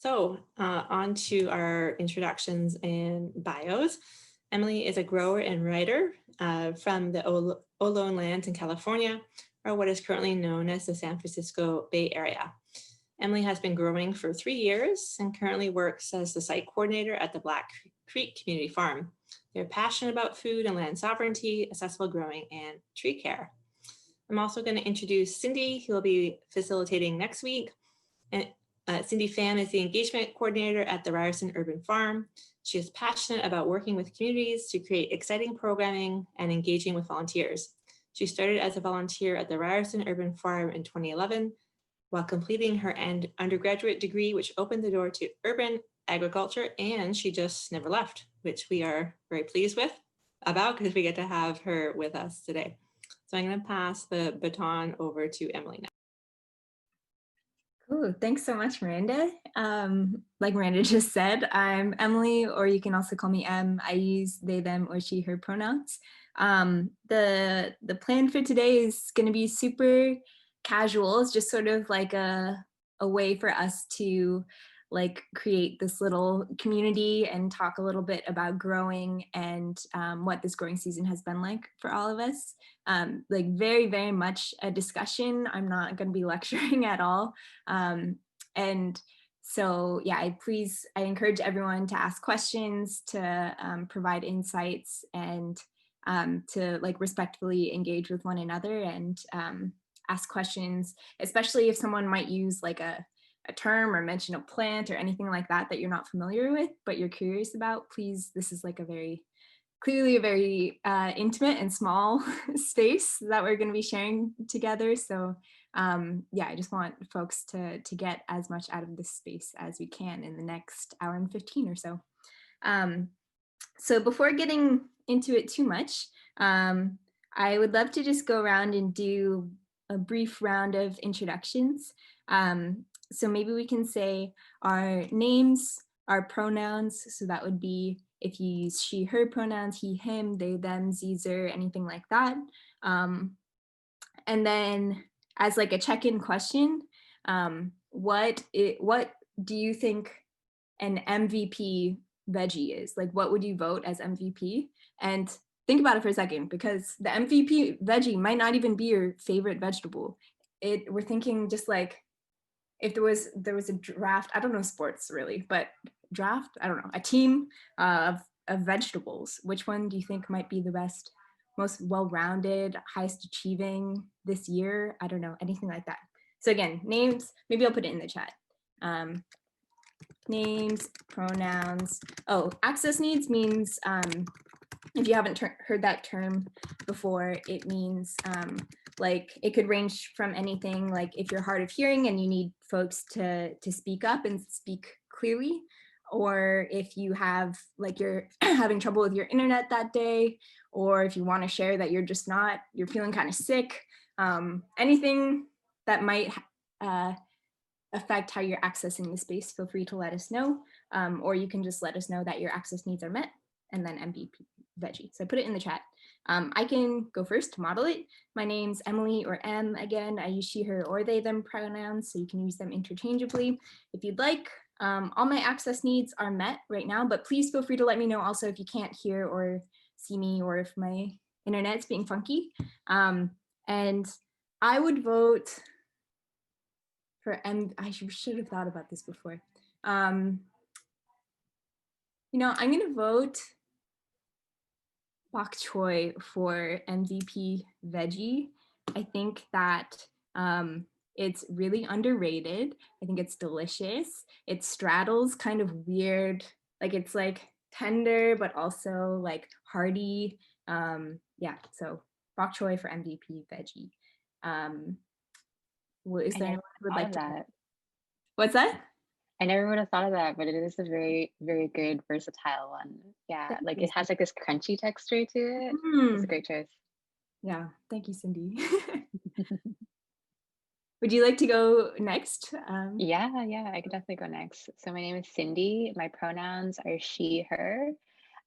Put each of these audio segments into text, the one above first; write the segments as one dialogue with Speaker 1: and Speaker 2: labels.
Speaker 1: On to our introductions and bios. Emily is a grower and writer from the Olone Lands in California, or what is currently known as the San Francisco Bay Area. Emily has been growing for 3 years and currently works as the site coordinator at the Black Creek Community Farm. They're passionate about food and land sovereignty, accessible growing, and tree care. I'm also going to introduce Cindy, who will be facilitating next week. And Cindy Pham is the engagement coordinator at the Ryerson Urban Farm. She is passionate about working with communities to create exciting programming and engaging with volunteers. She started as a volunteer at the Ryerson Urban Farm in 2011 while completing her undergraduate degree, which opened the door to urban agriculture, and she just never left, which we are very pleased about because we get to have her with us today. So I'm going to pass the baton over to Emily now.
Speaker 2: Cool. Thanks so much, Miranda. Like Miranda just said, I'm Emily, or you can also call me Em. I use they, them, or she, her pronouns. The plan for today is going to be super casual. It's just sort of like a way for us to like create this little community and talk a little bit about growing and what this growing season has been like for all of us. Like very, very much a discussion. I'm not going to be lecturing at all. And so, yeah, I encourage everyone to ask questions, to provide insights, and to like respectfully engage with one another and ask questions, especially if someone might use like a term or mention a plant or anything like that you're not familiar with, but you're curious about. Please, this is like clearly a very intimate and small space that we're going to be sharing together. So yeah, I just want folks to get as much out of this space as we can in the next hour and 15 or so. So before getting into it too much, I would love to just go around and do a brief round of introductions. So maybe we can say our names, our pronouns. So that would be if you use she, her pronouns, he, him, they, them, zer, anything like that. And then as like a check-in question, what do you think an MVP veggie is? Like, what would you vote as MVP? And think about it for a second, because the MVP veggie might not even be your favorite vegetable. We're thinking just like, if there was a draft, I don't know sports really, but draft, I don't know, a team of vegetables, which one do you think might be the best, most well-rounded, highest achieving this year? I don't know, anything like that. So again, names, maybe I'll put it in the chat. Names, pronouns. Oh, access needs means, if you haven't heard that term before, it means like it could range from anything, like if you're hard of hearing and you need folks to speak up and speak clearly, or if you have like you're having trouble with your internet that day, or if you want to share that you're feeling kind of sick, anything that might affect how you're accessing the space, feel free to let us know, or you can just let us know that your access needs are met, and then MVP veggie. So put it in the chat. I can go first to model it. My name's Emily, or Em. Again, I use she, her, or they, them pronouns, so you can use them interchangeably if you'd like. All my access needs are met right now, but please feel free to let me know also if you can't hear or see me, or if my internet's being funky. And I would vote for Em. I should have thought about this before. I'm gonna vote bok choy for MVP veggie. I think that it's really underrated. I think it's delicious. It straddles kind of weird, like it's like tender, but also like hearty. Yeah, so bok choy for MVP veggie. Is there anyone who would like to? What's that?
Speaker 3: I never would have thought of that, but it is a very, very good, versatile one. Yeah, like it has like this crunchy texture to it. It's a great choice.
Speaker 2: Yeah, thank you, Cindy. Would you like to go next?
Speaker 3: Yeah, I could definitely go next. So my name is Cindy. My pronouns are she, her.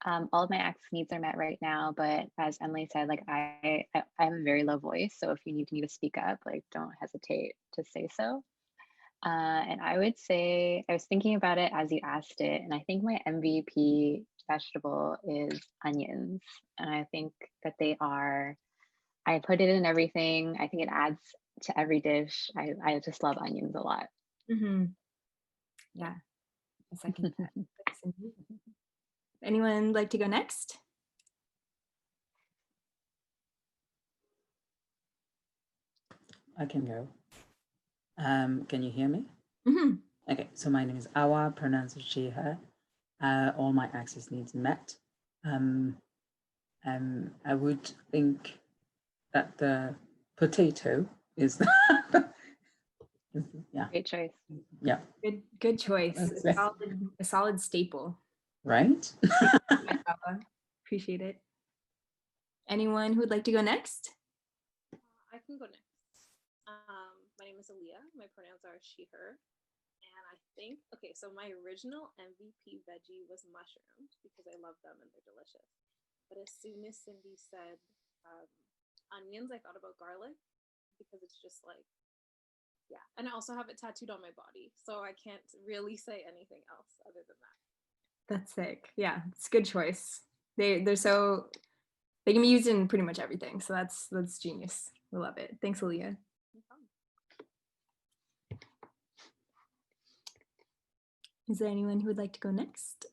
Speaker 3: All of my access needs are met right now, but as Emily said, like I have a very low voice, so if you need me to speak up, like don't hesitate to say so. And I would say, I was thinking about it as you asked it, and I think my MVP vegetable is onions. And I think that I put it in everything. I think it adds to every dish. I just love onions a lot.
Speaker 2: Mm-hmm. Yeah, I second that. Thanks, Cindy. Anyone like to go next?
Speaker 4: I can go. Can you hear me?
Speaker 2: Mm-hmm.
Speaker 4: Okay, so my name is Awa, pronounced she, her. All my access needs met. I would think that the potato is, yeah,
Speaker 3: Great choice.
Speaker 4: yeah,
Speaker 2: Good choice.
Speaker 4: That's
Speaker 2: A
Speaker 4: it.
Speaker 2: solid staple.
Speaker 4: right?
Speaker 2: Appreciate it. Anyone who would like to go next?
Speaker 5: I can go next. My name is Aaliyah. My pronouns are she, her. And I think, okay, so my original MVP veggie was mushrooms because I love them and they're delicious. But as soon as Cindy said onions, I thought about garlic because it's just like, yeah. And I also have it tattooed on my body. So I can't really say anything else other than that.
Speaker 2: That's sick. Yeah, it's a good choice. They can be used in pretty much everything. So that's genius. We love it. Thanks, Aaliyah.
Speaker 5: No problem.
Speaker 2: Is there anyone who would like to go next?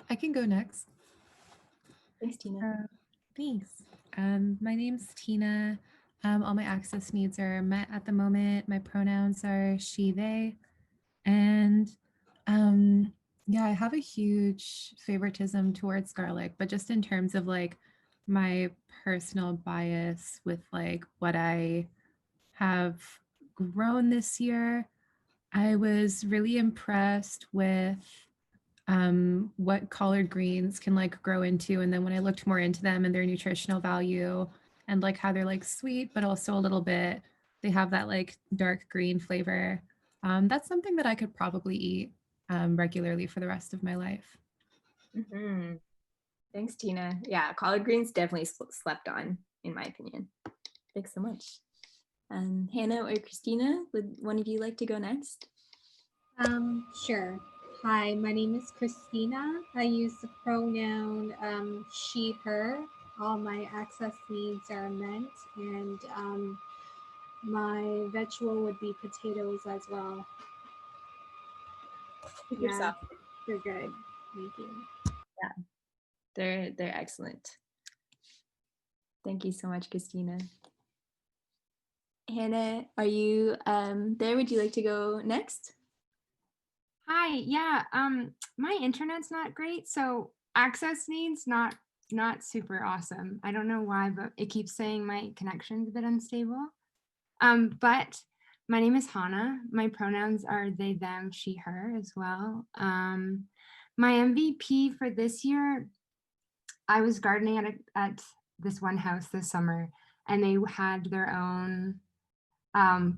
Speaker 6: I can go next.
Speaker 2: Thanks, Tina.
Speaker 6: Thanks. My name's Tina. All my access needs are met at the moment. My pronouns are she, they. And yeah, I have a huge favoritism towards garlic, but just in terms of like my personal bias with like what I have grown this year, I was really impressed with what collard greens can like grow into. And then when I looked more into them and their nutritional value and like how they're like sweet, but also a little bit, they have that like dark green flavor. That's something that I could probably eat regularly for the rest of my life.
Speaker 2: Mm-hmm. Thanks, Tina. Yeah, collard greens definitely slept on, in my opinion. Thanks so much. Hannah or Christina, would one of you like to go next?
Speaker 7: Sure. Hi, my name is Christina. I use the pronoun she, her. All my access needs are met, and my vegetable would be potatoes as well. Yeah, they're good. Thank you.
Speaker 2: Yeah, they're excellent. Thank you so much, Christina. Hannah, are you there? Would you like to go next?
Speaker 8: Hi, yeah, my internet's not great, so access needs not super awesome. I don't know why, but it keeps saying my connection's a bit unstable. But my name is Hannah. My pronouns are they, them, she, her as well. My MVP for this year, I was gardening at this one house this summer, and they had their own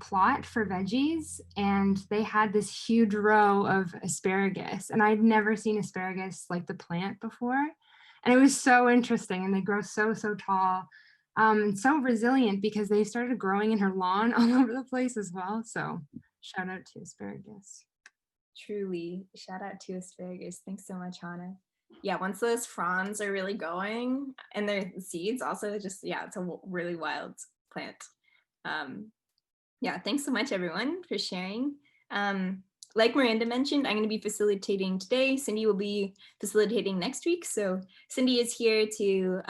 Speaker 8: plot for veggies, and they had this huge row of asparagus, and I'd never seen asparagus like the plant before, and it was so interesting, and they grow so tall, and so resilient because they started growing in her lawn all over the place as well. So shout out to asparagus.
Speaker 2: Truly, shout out to asparagus. Thanks so much, Hannah. Yeah, once those fronds are really going and their seeds also just, yeah, it's a really wild plant. Yeah, thanks so much, everyone, for sharing. Like Miranda mentioned, I'm going to be facilitating today. Cindy will be facilitating next week. So Cindy is here to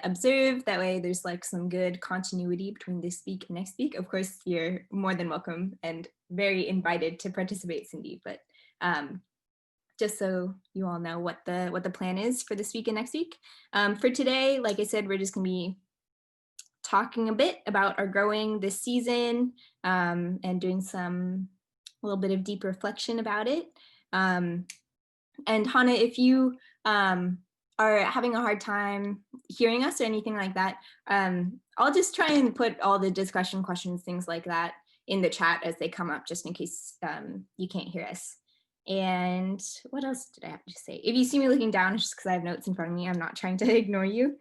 Speaker 2: observe. That way there's like some good continuity between this week and next week. Of course, you're more than welcome and very invited to participate, Cindy. But just so you all know what the plan is for this week and next week. For today, like I said, we're just going to be talking a bit about our growing this season and doing a little bit of deep reflection about it. And Hannah, if you are having a hard time hearing us or anything like that, I'll just try and put all the discussion questions, things like that, in the chat as they come up, just in case you can't hear us. And what else did I have to say? If you see me looking down, it's just because I have notes in front of me. I'm not trying to ignore you.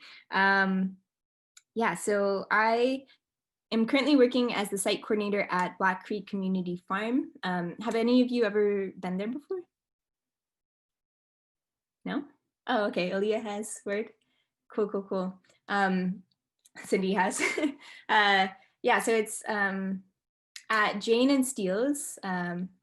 Speaker 2: Yeah, so I am currently working as the site coordinator at Black Creek Community Farm. Have any of you ever been there before? No? Oh, okay, Aaliyah has word. Cool, cool, cool. Cindy has. Yeah, so it's at Jane and Steele's.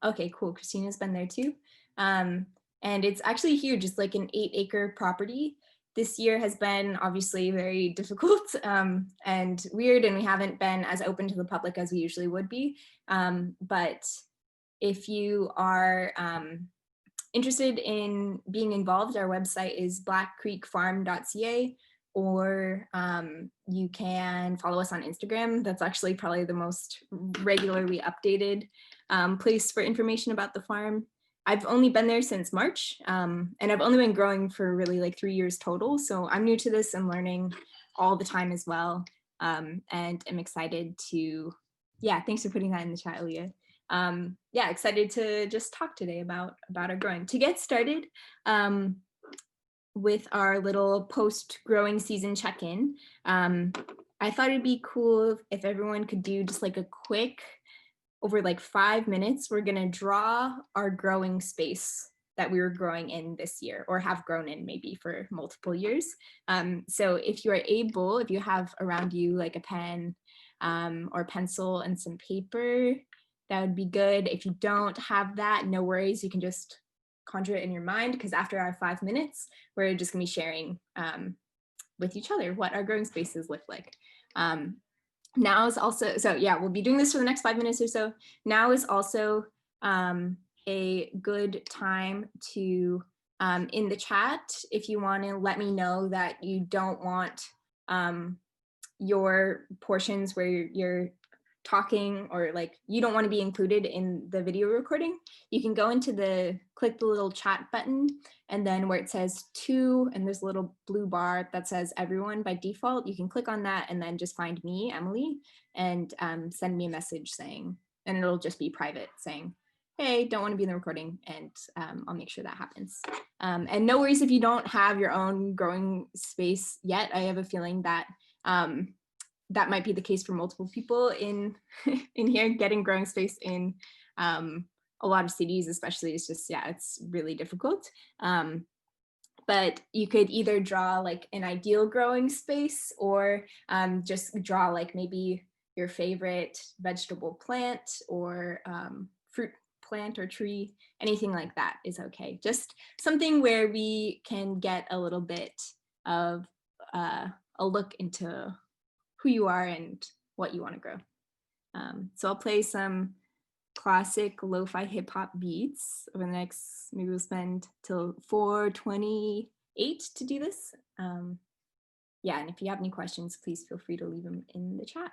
Speaker 2: Okay, cool, Christina's been there too. And it's actually huge, it's like an 8-acre property. This year has been obviously very difficult and weird, and we haven't been as open to the public as we usually would be. But if you are interested in being involved, our website is blackcreekfarm.ca, or you can follow us on Instagram. That's actually probably the most regularly updated place for information about the farm. I've only been there since March, and I've only been growing for really like 3 years total. So I'm new to this and learning all the time as well. And I'm excited to, yeah, thanks for putting that in the chat, Aaliyah. Yeah, excited to just talk today about our growing. To get started with our little post-growing season check-in, I thought it'd be cool if everyone could do just like a quick, over like 5 minutes, we're gonna draw our growing space that we were growing in this year, or have grown in maybe for multiple years. So if you are able, if you have around you like a pen or pencil and some paper, that would be good. If you don't have that, no worries, you can just conjure it in your mind, because after our 5 minutes, we're just gonna be sharing with each other what our growing spaces look like. Now is also, so yeah, we'll be doing this for the next 5 minutes or so. Now is also a good time to, in the chat, if you want to let me know that you don't want your portions where you're talking, or like you don't want to be included in the video recording, you can go into click the little chat button, and then where it says to, and there's a little blue bar that says everyone by default, you can click on that and then just find me, Emily, and send me a message saying, and it'll just be private saying, hey, don't want to be in the recording, and I'll make sure that happens. And no worries if you don't have your own growing space yet. I have a feeling that that might be the case for multiple people in here. Getting growing space in a lot of cities especially is just, yeah, it's really difficult. But you could either draw like an ideal growing space, or just draw like maybe your favorite vegetable plant, or fruit plant or tree, anything like that is okay. Just something where we can get a little bit of a look into who you are and what you want to grow. So I'll play some classic lo-fi hip hop beats over the next, maybe we'll spend till 4:28 to do this. Yeah, and if you have any questions, please feel free to leave them in the chat.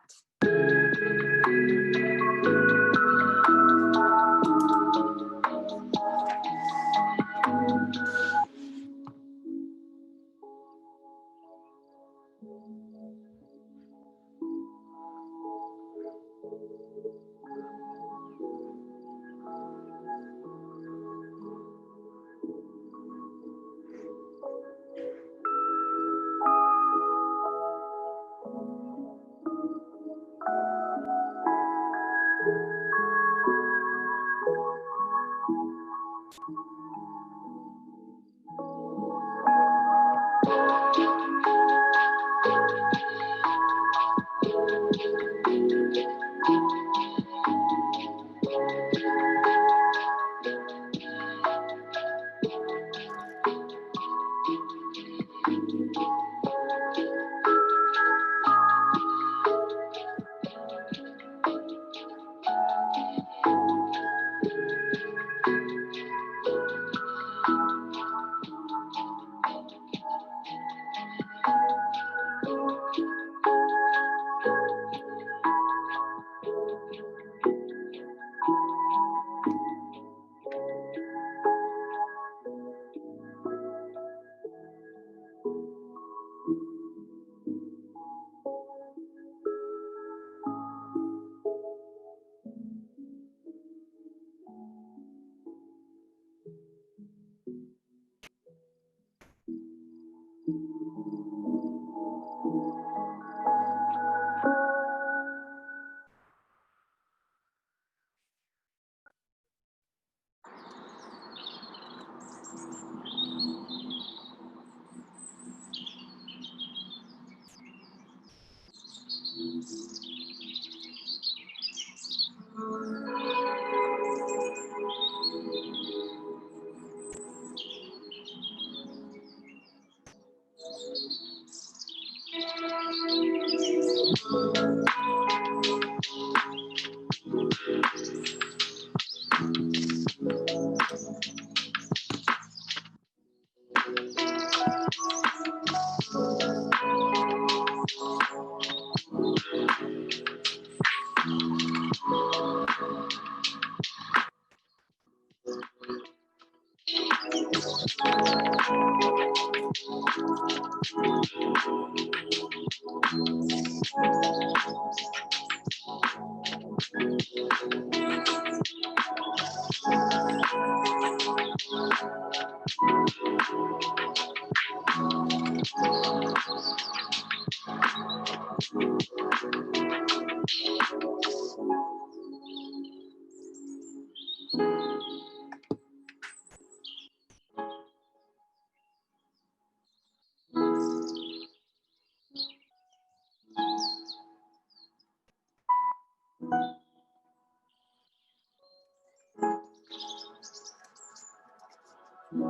Speaker 2: All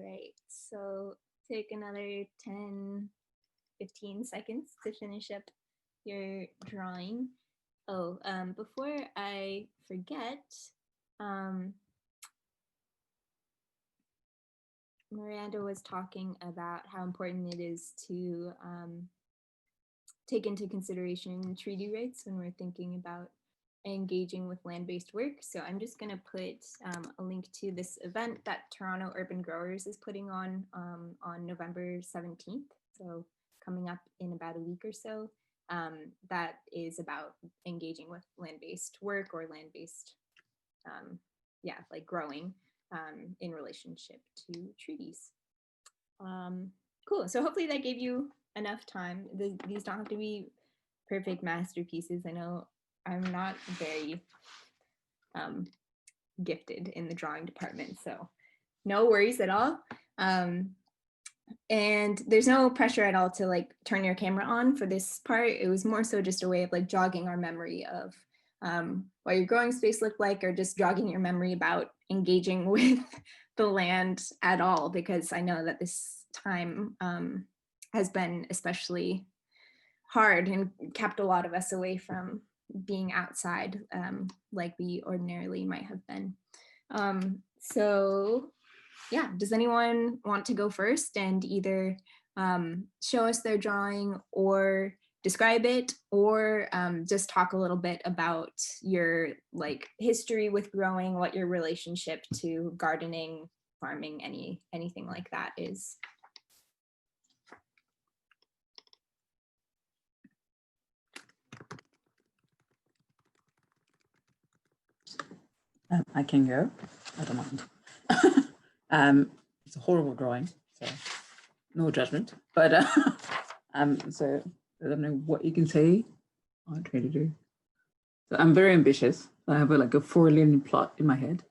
Speaker 2: right, so take another 10, 15 seconds to finish up your drawing. Oh, before I forget, Miranda was talking about how important it is to take into consideration treaty rights when we're thinking about engaging with land-based work. So I'm just going to put a link to this event that Toronto Urban Growers is putting on November 17th. So coming up in about a week or so, that is about engaging with land-based work or land-based, like growing in relationship to treaties. Cool, so hopefully that gave you enough time. These don't have to be perfect masterpieces. I know I'm not very gifted in the drawing department, so no worries at all. And there's no pressure at all to like turn your camera on for this part. It was more so just a way of like jogging our memory of what your growing space looked like, or just jogging your memory about engaging with the land at all, because I know that this time has been especially hard and kept a lot of us away from being outside like we ordinarily might have been. So yeah, does anyone want to go first and either show us their drawing or describe it, or just talk a little bit about your like history with growing, what your relationship to gardening, farming, anything like that is?
Speaker 4: I can go. I don't mind. It's a horrible drawing, so no judgment. But so I don't know what you can say. I'll try to do. So I'm very ambitious. I have a 4-linear plot in my head.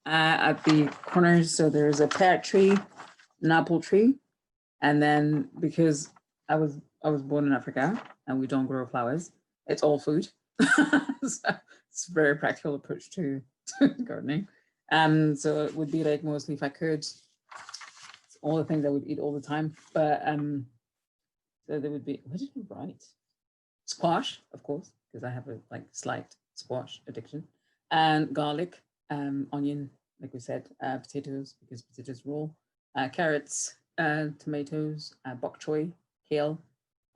Speaker 4: At the corners, so there's a pear tree, an apple tree, and then because I was born in Africa and we don't grow flowers, it's all food. So it's a very practical approach to gardening. So it would be like mostly, if I could, it's all the things I would eat all the time. But so there would be, what did we write? Squash, of course, because I have a slight squash addiction, and garlic, onion, like we said, potatoes, because potatoes roll, carrots, tomatoes, bok choy, kale,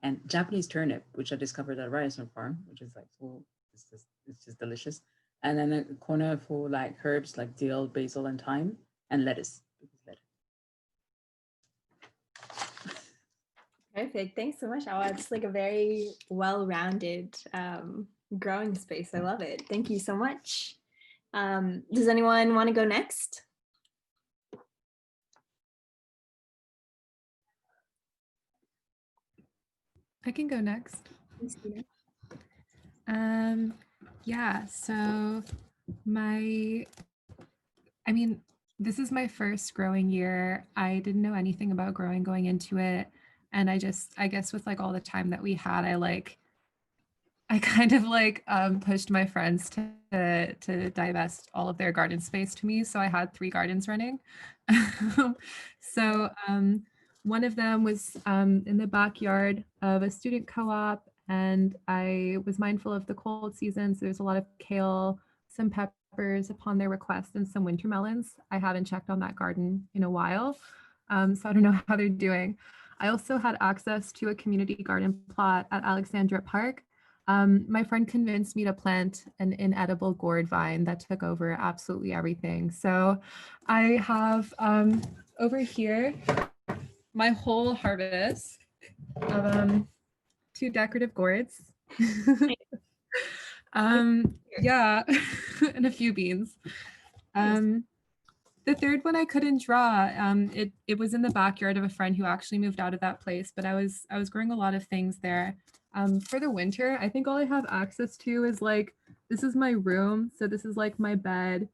Speaker 4: and Japanese turnip, which I discovered at a Ryerson farm, which is it's just delicious. And then a corner for herbs like dill, basil, and thyme, and lettuce.
Speaker 2: Perfect. Thanks so much, Awa. It's like a very well-rounded growing space. I love it. Thank you so much. Does anyone want to go next?
Speaker 6: I can go next. Yeah, so this is my first growing year. I didn't know anything about growing going into it. And I guess with all the time that we had, I kind of pushed my friends to divest all of their garden space to me. So I had 3 gardens running. So one of them was in the backyard of a student co-op, and I was mindful of the cold season. So there's a lot of kale, some peppers upon their request, and some winter melons. I haven't checked on that garden in a while, so I don't know how they're doing. I also had access to a community garden plot at Alexandra Park. My friend convinced me to plant an inedible gourd vine that took over absolutely everything. So I have over here my whole harvest of 2 decorative gourds. Yeah, and a few beans. The third one I couldn't draw. It was in the backyard of a friend who actually moved out of that place, but I was growing a lot of things there. For the winter, I think all I have access to is like this is my room, so this is like my bed,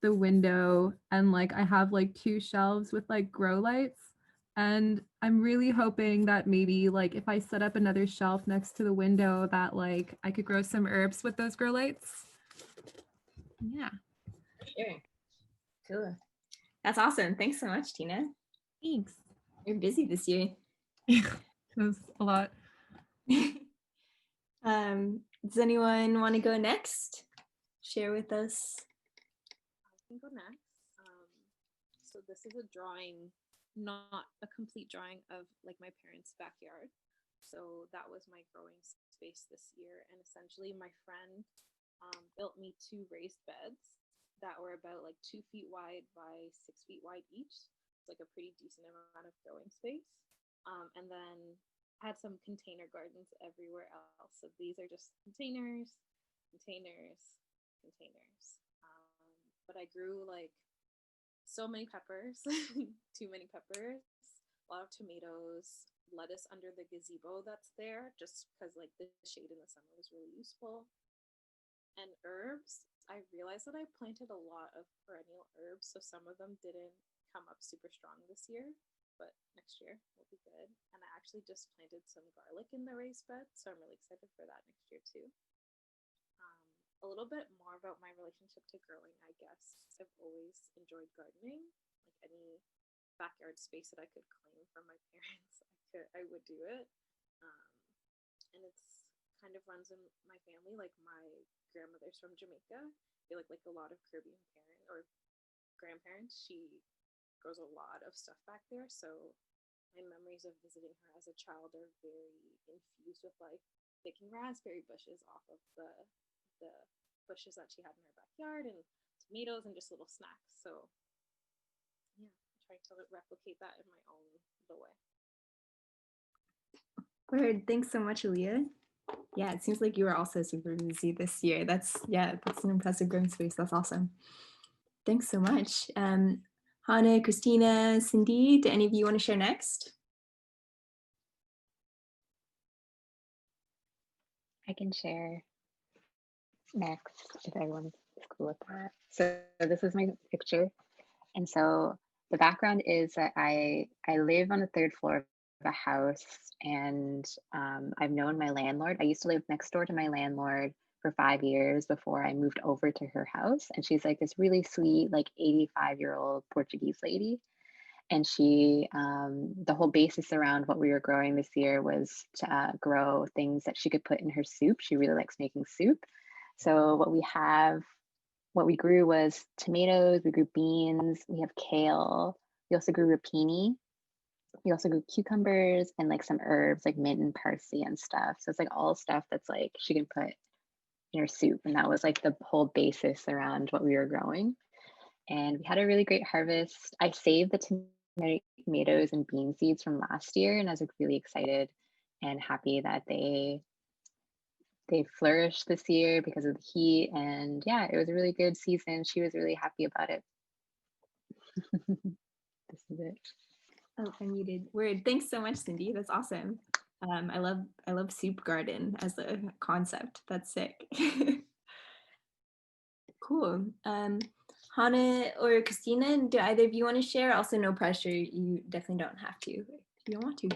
Speaker 6: the window, and like I have like two shelves with like grow lights. And I'm really hoping that maybe like if I set up another shelf next to the window that like I could grow some herbs with those grow lights. Yeah.
Speaker 2: Sure. Cool. That's awesome. Thanks so much, Tina.
Speaker 6: Thanks.
Speaker 2: You're busy this year.
Speaker 6: It was a lot.
Speaker 2: Does anyone want to go next? Share with us.
Speaker 5: I can go next. So this is a drawing, not a complete drawing of like my parents' backyard. So that was my growing space this year. And essentially my friend built me two raised beds that were about like 2 feet wide by 6 feet wide each. It's like a pretty decent amount of growing space. And then I had some container gardens everywhere else. So these are just containers, containers, containers. But I grew like so many peppers, too many peppers, a lot of tomatoes, lettuce under the gazebo that's there, just because like the shade in the summer was really useful. And herbs, I realized that I planted a lot of perennial herbs, so some of them didn't come up super strong this year, but next year will be good. And I actually just planted some garlic in the raised bed, so I'm really excited for that next year too. A little bit more about my relationship to growing, I guess. I've always enjoyed gardening, like any backyard space that I could claim from my parents, I would do it. And it's kind of runs in my family. Like my grandmother's from Jamaica. I feel like a lot of Caribbean parents or grandparents, she grows a lot of stuff back there. So my memories of visiting her as a child are very infused with like picking raspberry bushes off of the bushes that she had in her backyard and tomatoes and just little snacks. So yeah, I'm trying to replicate that in my own little way.
Speaker 2: Word. Thanks so much, Aaliyah. Yeah, it seems like you were also super busy this year. That's an impressive growing space. That's awesome. Thanks so much. Hannah, Christina, Cindy, do any of you want to share next?
Speaker 3: I can share next if everyone's cool with that. So this is my picture. And so the background is that I live on the third floor of a house, and I've known my landlord. I used to live next door to my landlord for 5 years before I moved over to her house. And she's like this really sweet, like 85-year-old Portuguese lady. And she, the whole basis around what we were growing this year was to grow things that she could put in her soup. She really likes making soup. So what we grew was tomatoes, we grew beans, we have kale, we also grew rapini, we also grew cucumbers and like some herbs like mint and parsley and stuff. So it's like all stuff that's like she can put in her soup. And that was like the whole basis around what we were growing. And we had a really great harvest. I saved the tomatoes and bean seeds from last year, and I was like really excited and happy that they flourished this year because of the heat. And yeah, it was a really good season. She was really happy about it. This is it.
Speaker 2: Oh, I muted. Word. Thanks so much, Cindy. That's awesome. I love soup garden as a concept. That's sick. Cool. Hannah or Christina, do either of you want to share? Also, no pressure. You definitely don't have to if you don't want to.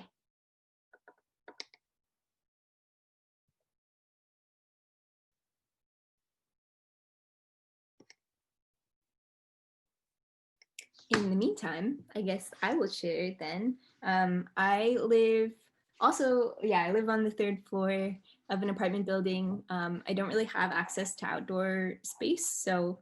Speaker 2: In the meantime, I guess I will share then. I live on the third floor of an apartment building. I don't really have access to outdoor space, so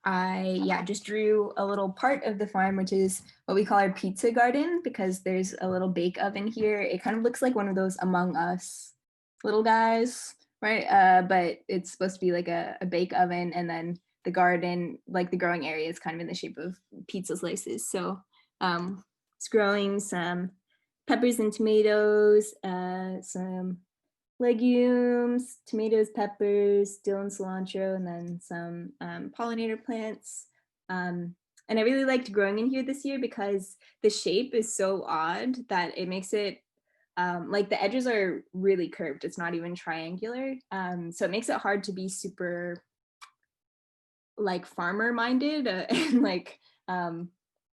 Speaker 2: I just drew a little part of the farm, which is what we call our pizza garden, because there's a little bake oven here. It kind of looks like one of those Among Us little guys, right? But it's supposed to be like a bake oven, and then the garden, like the growing area, is kind of in the shape of pizza slices. So it's growing some peppers and tomatoes, some legumes, tomatoes, peppers, dill and cilantro, and then some pollinator plants. And I really liked growing in here this year because the shape is so odd that it makes it like the edges are really curved. It's not even triangular. So it makes it hard to be super like farmer minded and like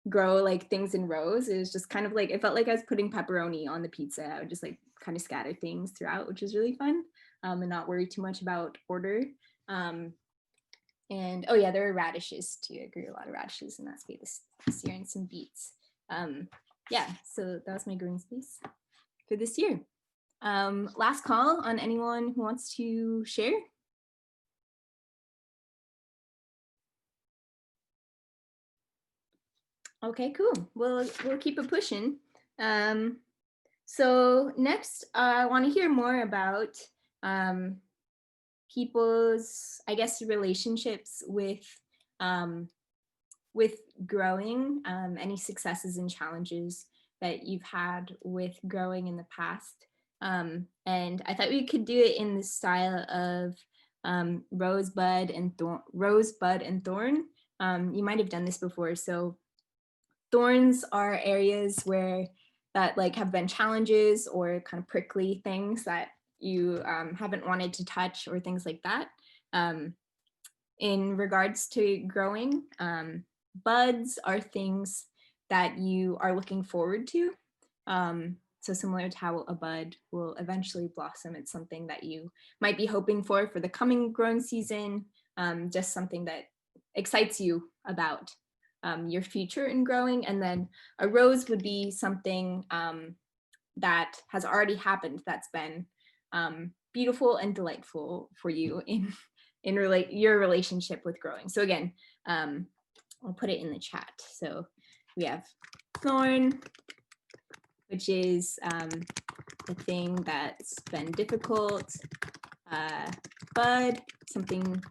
Speaker 2: grow like things in rows. It was just kind of like, it felt like I was putting pepperoni on the pizza. I would just like kind of scatter things throughout, which was really fun, and not worry too much about order. And oh yeah, there were radishes too. I grew a lot of radishes in that space this year and some beets. Yeah, so that was my growing space for this year. Last call on anyone who wants to share. Okay, cool. We'll keep it pushing. So next, I want to hear more about people's, I guess, relationships with growing, any successes and challenges that you've had with growing in the past. And I thought we could do it in the style of rosebud and thorn. You might have done this before. So thorns are areas where that like have been challenges or kind of prickly things that you haven't wanted to touch or things like that. In regards to growing, buds are things that you are looking forward to. So similar to how a bud will eventually blossom, it's something that you might be hoping for the coming growing season, just something that excites you about your future in growing. And then a rose would be something that has already happened, that's been beautiful and delightful for you in your relationship with growing. So again, I'll put it in the chat. So we have thorn, which is the thing that's been difficult. Bud, something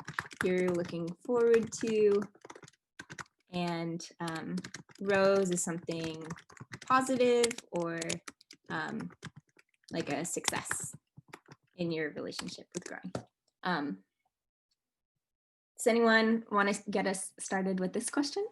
Speaker 2: you're looking forward to. And rose is something positive or like a success in your relationship with growing. Does anyone want to get us started with this question?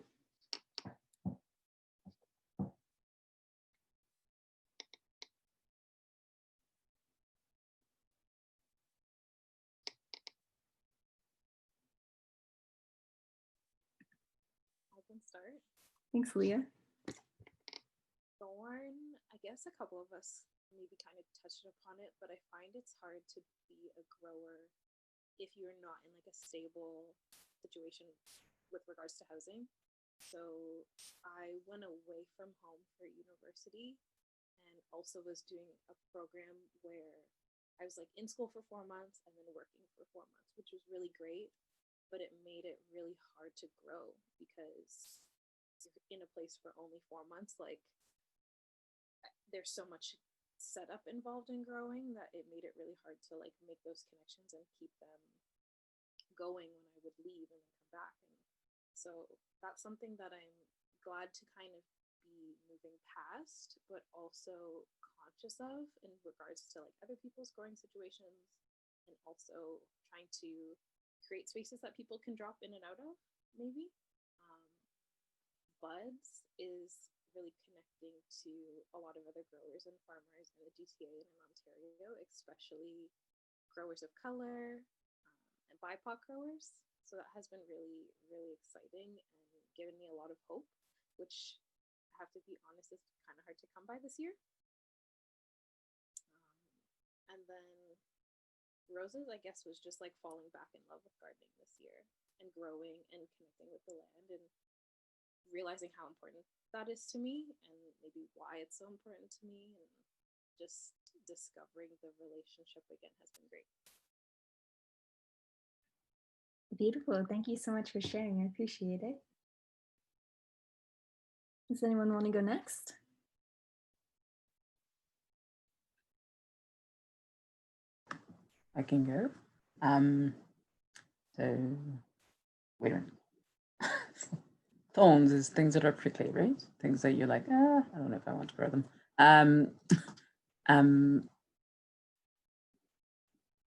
Speaker 5: I can start.
Speaker 2: Thanks, Leah.
Speaker 5: Thorn, I guess a couple of us maybe kind of touched upon it, but I find it's hard to be a grower if you're not in like a stable situation with regards to housing. So I went away from home for university and also was doing a program where I was like in school for 4 months and then working for 4 months, which was really great, but it made it really hard to grow because you're in a place for only 4 months. Like there's so much setup involved in growing that it made it really hard to like make those connections and keep them going when I would leave and then come back. And so that's something that I'm glad to kind of be moving past, but also conscious of in regards to like other people's growing situations, and also trying to create spaces that people can drop in and out of, maybe. Buds is really connecting to a lot of other growers and farmers in the GTA and in Ontario, especially growers of color and BIPOC growers. So that has been really, really exciting and given me a lot of hope, which I have to be honest is kind of hard to come by this year. And then roses, I guess, was just like falling back in love with gardening this year and growing and connecting with the land and realizing how important that is to me and maybe why it's so important to me, and just discovering the relationship again has been great.
Speaker 2: Beautiful. Thank you so much for sharing. I appreciate it. Does anyone want to go next?
Speaker 4: I can go. So wait a minute. Thorns is things that are prickly, right? Things that you're like, I don't know if I want to grow them.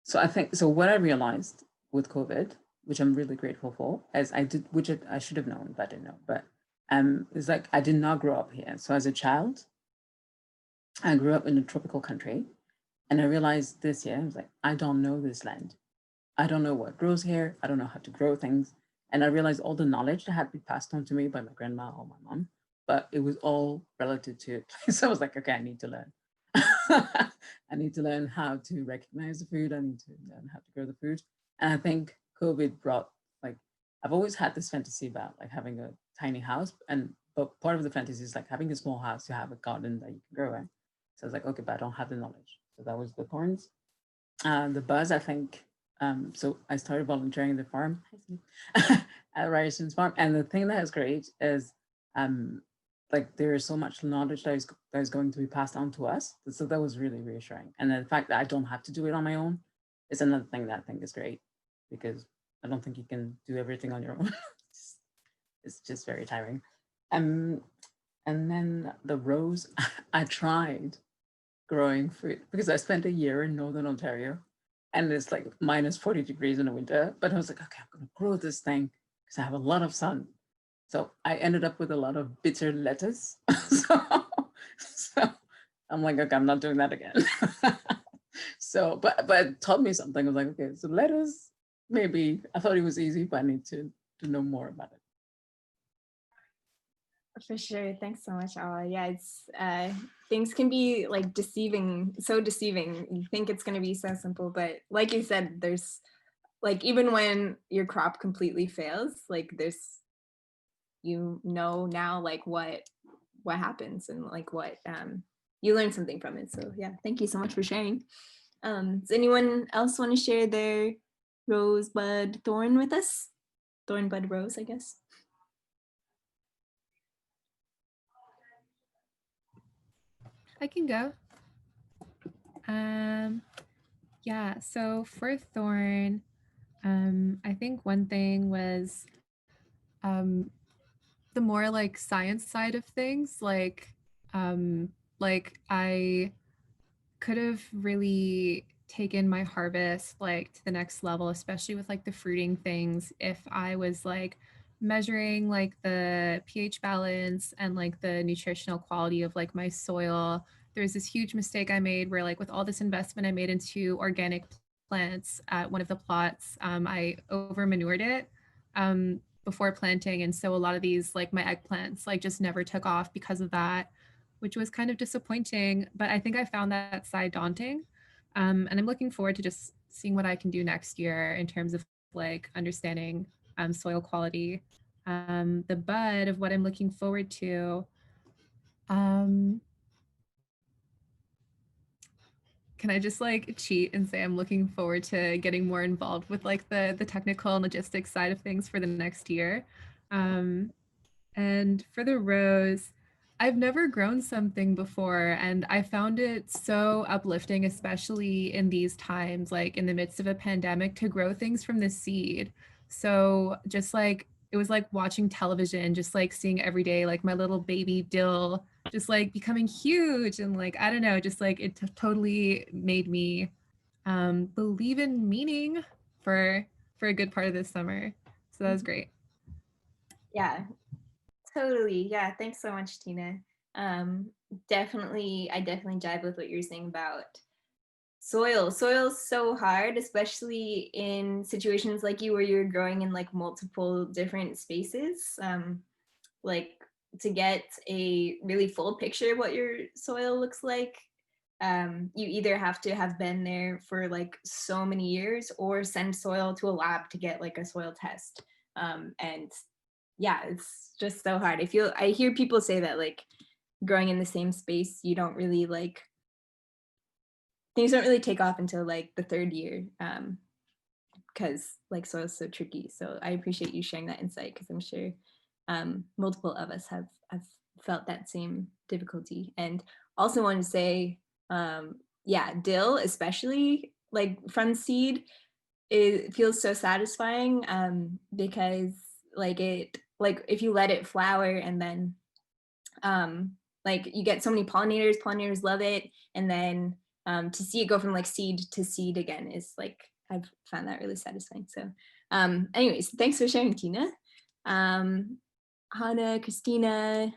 Speaker 4: So I think, so what I realized with COVID, which I'm really grateful for, as I did, which I should have known, but I didn't know, but it's like I did not grow up here. So as a child, I grew up in a tropical country, and I realized this year, I was like, I don't know this land. I don't know what grows here. I don't know how to grow things. And I realized all the knowledge that had been passed on to me by my grandma or my mom, but it was all relative to it. So I was like, okay, I need to learn. I need to learn how to recognize the food. I need to learn how to grow the food. And I think COVID brought, like, I've always had this fantasy about like having a tiny house. But part of the fantasy is like having a small house to have a garden that you can grow in. So I was like, okay, but I don't have the knowledge. So that was the thorns. The buzz, I think, so I started volunteering at the farm, at Ryerson's farm. And the thing that is great is like there is so much knowledge that is going to be passed on to us. So that was really reassuring. And the fact that I don't have to do it on my own is another thing that I think is great, because I don't think you can do everything on your own. It's just very tiring. And then the rose, I tried growing fruit because I spent a year in Northern Ontario and it's like minus 40 degrees in the winter. But I was like, okay, I'm going to grow this thing because I have a lot of sun. So I ended up with a lot of bitter lettuce. so I'm like, okay, I'm not doing that again. So, but it taught me something. I was like, okay, so lettuce, maybe I thought it was easy, but I need to know more about it.
Speaker 2: For sure. Thanks so much, Ala. Yeah, it's things can be like deceiving, so deceiving. You think it's going to be so simple, but like you said, there's like even when your crop completely fails, like there's now like what happens and like what you learn something from it. So yeah, thank you so much for sharing. Does anyone else want to share their rosebud thorn with us? Thornbud rose, I guess.
Speaker 6: I can go. Yeah, so for thorn, I think one thing was the more like science side of things, like I could have really taken my harvest like to the next level, especially with like the fruiting things, if I was like measuring like the pH balance and like the nutritional quality of like my soil. There's this huge mistake I made where like with all this investment I made into organic plants at one of the plots, I over manured it before planting, and so a lot of these like my eggplants like just never took off because of that, which was kind of disappointing. But I think I found that side daunting. And I'm looking forward to just seeing what I can do next year in terms of like understanding soil quality. The bud of what I'm looking forward to. Can I just like cheat and say I'm looking forward to getting more involved with like the technical and logistics side of things for the next year? And for the rose, I've never grown something before, and I found it so uplifting, especially in these times, like in the midst of a pandemic, to grow things from the seed. So just like it was like watching television, just like seeing every day, like my little baby dill just like becoming huge, and like I don't know, just like it totally made me believe in meaning for a good part of this summer. So that was great.
Speaker 2: Yeah, totally. Yeah, thanks so much, Tina. I definitely jive with what you're saying about soil. Soil's so hard, especially in situations like you where you're growing in like multiple different spaces. Like to get a really full picture of what your soil looks like, you either have to have been there for like so many years or send soil to a lab to get like a soil test. And yeah, it's just so hard. I hear people say that like growing in the same space, you don't really like, things don't really take off until like the third year, because like soil's so tricky. So I appreciate you sharing that insight, because I'm sure multiple of us have felt that same difficulty. And also want to say, yeah, dill, especially like from seed, it feels so satisfying, because like if you let it flower and then like you get so many pollinators love it, and then to see it go from like seed to seed again is like, I've found that really satisfying. So anyways, thanks for sharing, Tina. Hannah, Christina,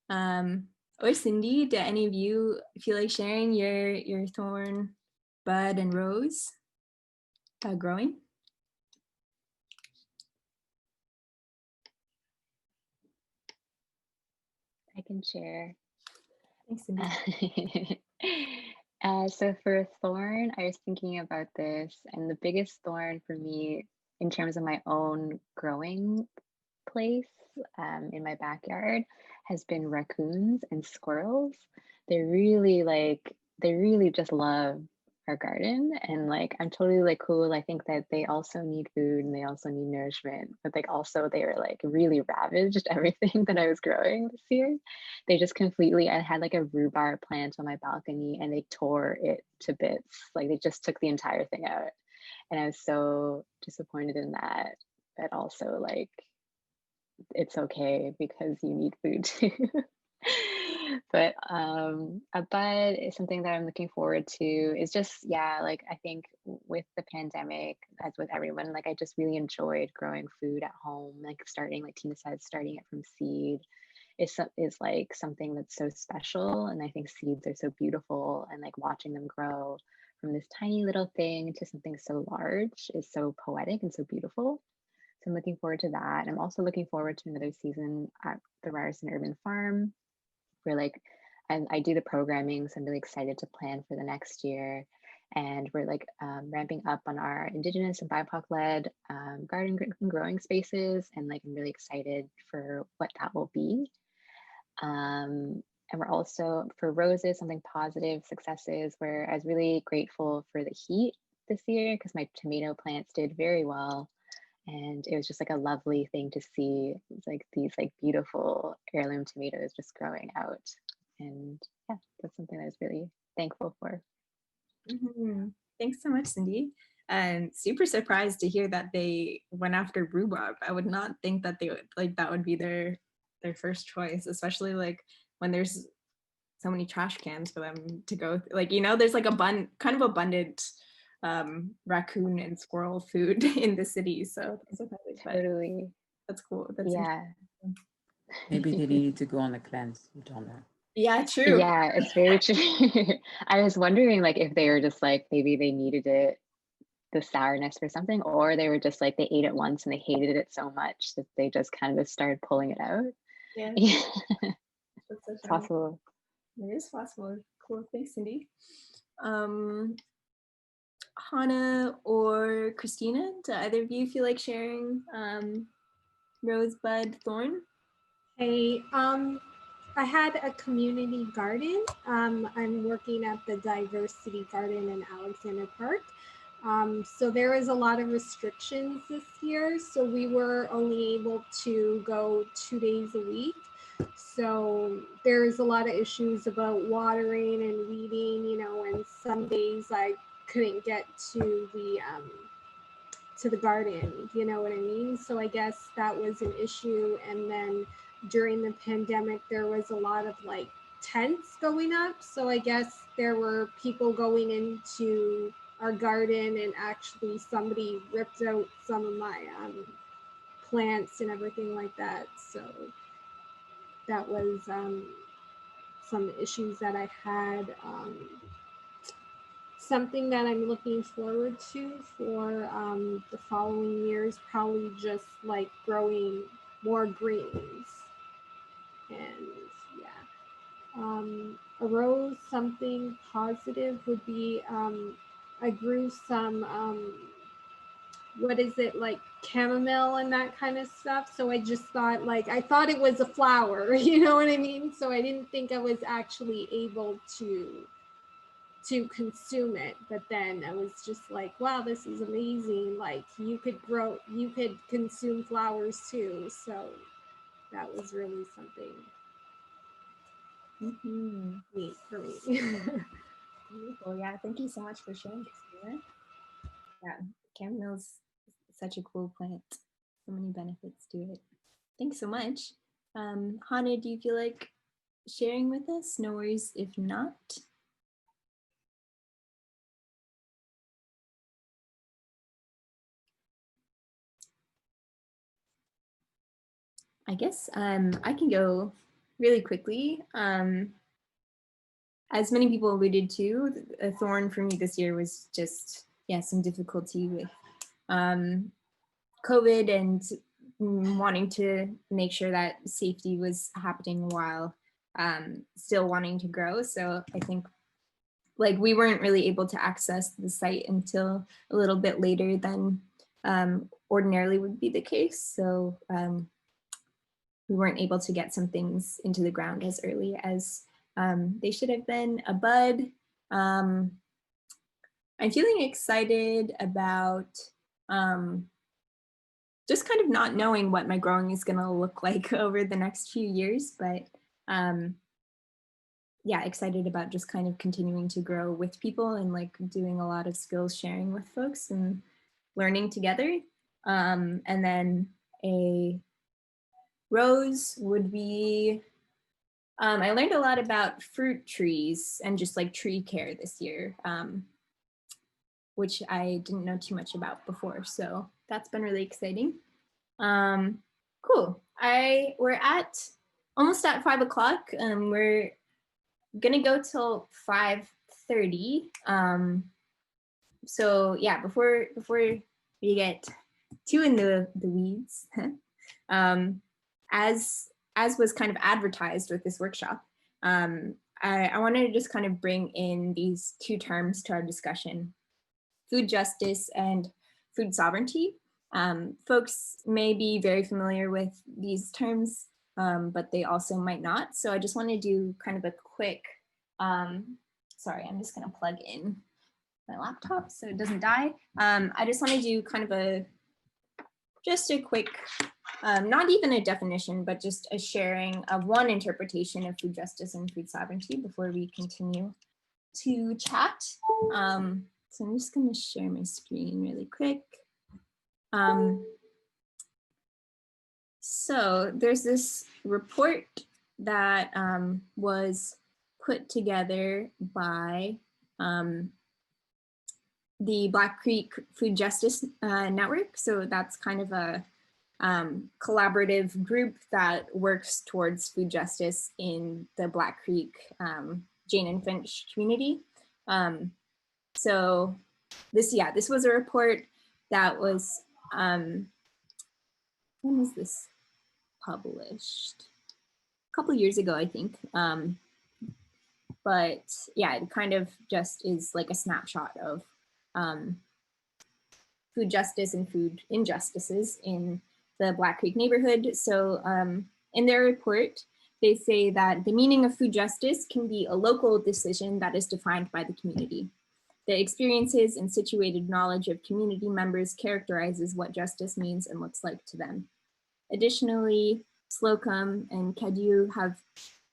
Speaker 2: or Cindy, do any of you feel like sharing your thorn, bud, and rose growing?
Speaker 3: I can share.
Speaker 2: Thanks, Cindy.
Speaker 3: So for thorn, I was thinking about this, and the biggest thorn for me in terms of my own growing place in my backyard has been raccoons and squirrels. They really just love our garden, and like I'm totally like cool. I think that they also need food and they also need nourishment, but like also they were like really ravaged everything that I was growing this year. They just completely, I had like a rhubarb plant on my balcony and they tore it to bits. Like they just took the entire thing out. And I was so disappointed in that, but also like, it's okay because you need food too. But a bud is something that I'm looking forward to. It's just, yeah, like I think with the pandemic, as with everyone, like I just really enjoyed growing food at home, like starting, like Tina said, starting it from seed is like something that's so special. And I think seeds are so beautiful, and like watching them grow from this tiny little thing to something so large is so poetic and so beautiful. So I'm looking forward to that. I'm also looking forward to another season at the Ryerson Urban Farm, where like I do the programming, so I'm really excited to plan for the next year. And we're like ramping up on our Indigenous and BIPOC-led garden and growing spaces, and like I'm really excited for what that will be. And we're also, for roses, something positive successes, where I was really grateful for the heat this year because my tomato plants did very well. And it was just like a lovely thing to see. It's like these like beautiful heirloom tomatoes just growing out. And yeah, that's something I was really thankful for.
Speaker 2: Mm-hmm. Thanks so much, Cindy. And super surprised to hear that they went after rhubarb. I would not think that they would, like, that would be their first choice, especially like when there's so many trash cans for them to go like, you know, there's like kind of abundant raccoon and squirrel food in the city. So
Speaker 3: Totally.
Speaker 2: That's cool. That's
Speaker 3: yeah.
Speaker 4: Maybe they needed to go on a cleanse. You don't know.
Speaker 2: Yeah, true.
Speaker 3: Yeah, it's very true. I was wondering like if they were just like, maybe they needed it, the sourness for something, or they were just like, they ate it once and they hated it so much that they just kind of started pulling it out.
Speaker 2: Yeah.
Speaker 3: That's so possible.
Speaker 2: It is possible. Cool. Thanks, Cindy. Hannah or Christina, do either of you feel like sharing Rosebud Thorn?
Speaker 7: Hey, I had a community garden. I'm working at the Diversity Garden in Alexander Park. So there was a lot of restrictions this year. So we were only able to go 2 days a week. So there's a lot of issues about watering and weeding, you know, and some days I couldn't get to the garden, you know what I mean? So I guess that was an issue. And then during the pandemic, there was a lot of like tents going up. So I guess there were people going into our garden, and actually somebody ripped out some of my plants and everything like that. So that was some issues that I had. Something that I'm looking forward to for the following years, probably just like growing more greens. And yeah, a rose, something positive would be I grew some what is it, like chamomile and that kind of stuff. So I just thought, like, I thought it was a flower, you know what I mean? So I didn't think I was actually able to consume it. But then I was just like, wow, this is amazing. Like you could consume flowers too. So that was really something neat for me.
Speaker 2: Beautiful. Yeah, thank you so much for sharing, Christina. Yeah, chamomile's such a cool plant. So many benefits to it. Thanks so much. Hannah, do you feel like sharing with us? No worries if not. I guess I can go really quickly. As many people alluded to, a thorn for me this year was just, yeah, some difficulty with COVID and wanting to make sure that safety was happening while still wanting to grow. So I think like we weren't really able to access the site until a little bit later than ordinarily would be the case. So we weren't able to get some things into the ground as early as they should have been. A bud. I'm feeling excited about just kind of not knowing what my growing is going to look like over the next few years, but yeah, excited about just kind of continuing to grow with people and like doing a lot of skills sharing with folks and learning together. And then a rose would be, I learned a lot about fruit trees and just like tree care this year, which I didn't know too much about before. So that's been really exciting. Cool. We're almost at 5 o'clock. We're gonna go till 5:30. So yeah, before we get too in the weeds, as was kind of advertised with this workshop, I wanted to just kind of bring in these two terms to our discussion: food justice and food sovereignty. Folks may be very familiar with these terms, but they also might not. So I just want to do kind of a quick, sorry, I'm just going to plug in my laptop so it doesn't die. I just want to do kind of just a quick, not even a definition, but just a sharing of one interpretation of food justice and food sovereignty before we continue to chat. So I'm just going to share my screen really quick. So there's this report that was put together by the Black Creek Food Justice Network. So that's kind of a collaborative group that works towards food justice in the Black Creek Jane and Finch community. So this was a report that was, when was this published? A couple years ago, I think. But yeah, it kind of just is like a snapshot of food justice and food injustices in the Black Creek neighborhood. So in their report, they say that the meaning of food justice can be a local decision that is defined by the community. The experiences and situated knowledge of community members characterizes what justice means and looks like to them. Additionally, Slocum and Cadieux have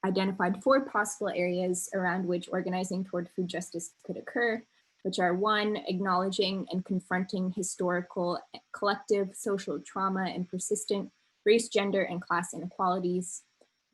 Speaker 2: identified 4 possible areas around which organizing toward food justice could occur, which are: 1, acknowledging and confronting historical, collective social trauma and persistent race, gender, and class inequalities;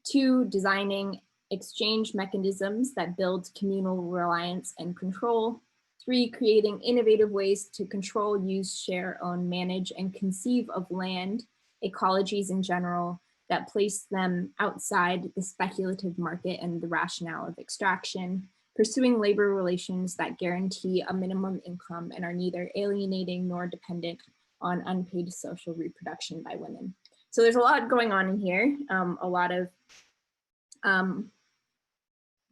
Speaker 2: 2, designing exchange mechanisms that build communal reliance and control; 3, creating innovative ways to control, use, share, own, manage, and conceive of land, ecologies in general, that place them outside the speculative market and the rationale of extraction; pursuing labor relations that guarantee a minimum income and are neither alienating nor dependent on unpaid social reproduction by women. So there's a lot going on in here, a lot of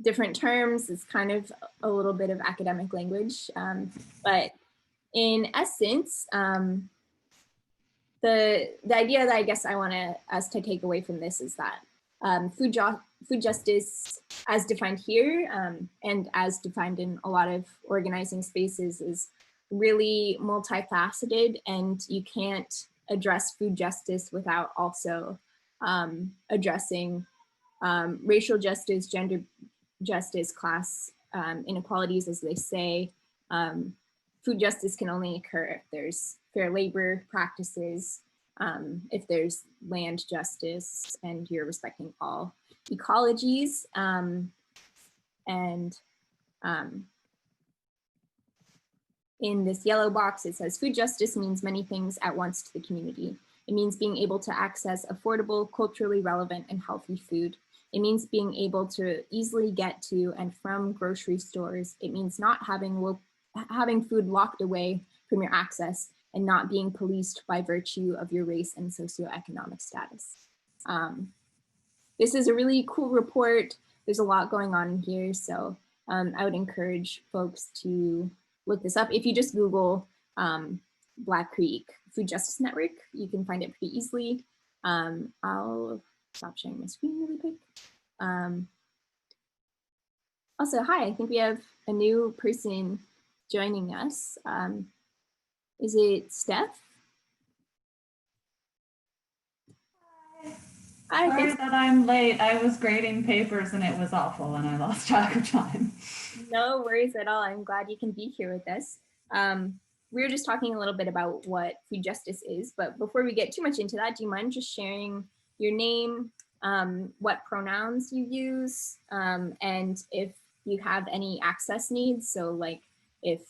Speaker 2: different terms. It's kind of a little bit of academic language, but in essence, the idea that I guess I want us to take away from this is that food justice, as defined here and as defined in a lot of organizing spaces, is really multifaceted, and you can't address food justice without also addressing racial justice, gender justice, class inequalities, as they say. Food justice can only occur if there's fair labor practices, if there's land justice, and you're respecting all ecologies. In this yellow box, it says food justice means many things at once to the community. It means being able to access affordable, culturally relevant, and healthy food. It means being able to easily get to and from grocery stores. It means not having food locked away from your access and not being policed by virtue of your race and socioeconomic status. This is a really cool report. There's a lot going on in here, so I would encourage folks to look this up. If you just Google Black Creek Food Justice Network, you can find it pretty easily. I'll stop sharing my screen really quick. Also, hi, I think we have a new person joining us. Is it Steph?
Speaker 9: Hi, sorry that I'm late. I was grading papers and it was awful and I lost track of time.
Speaker 2: No worries at all. I'm glad you can be here with us. We were just talking a little bit about what food justice is, but before we get too much into that, do you mind just sharing your name, what pronouns you use, and if you have any access needs? So like if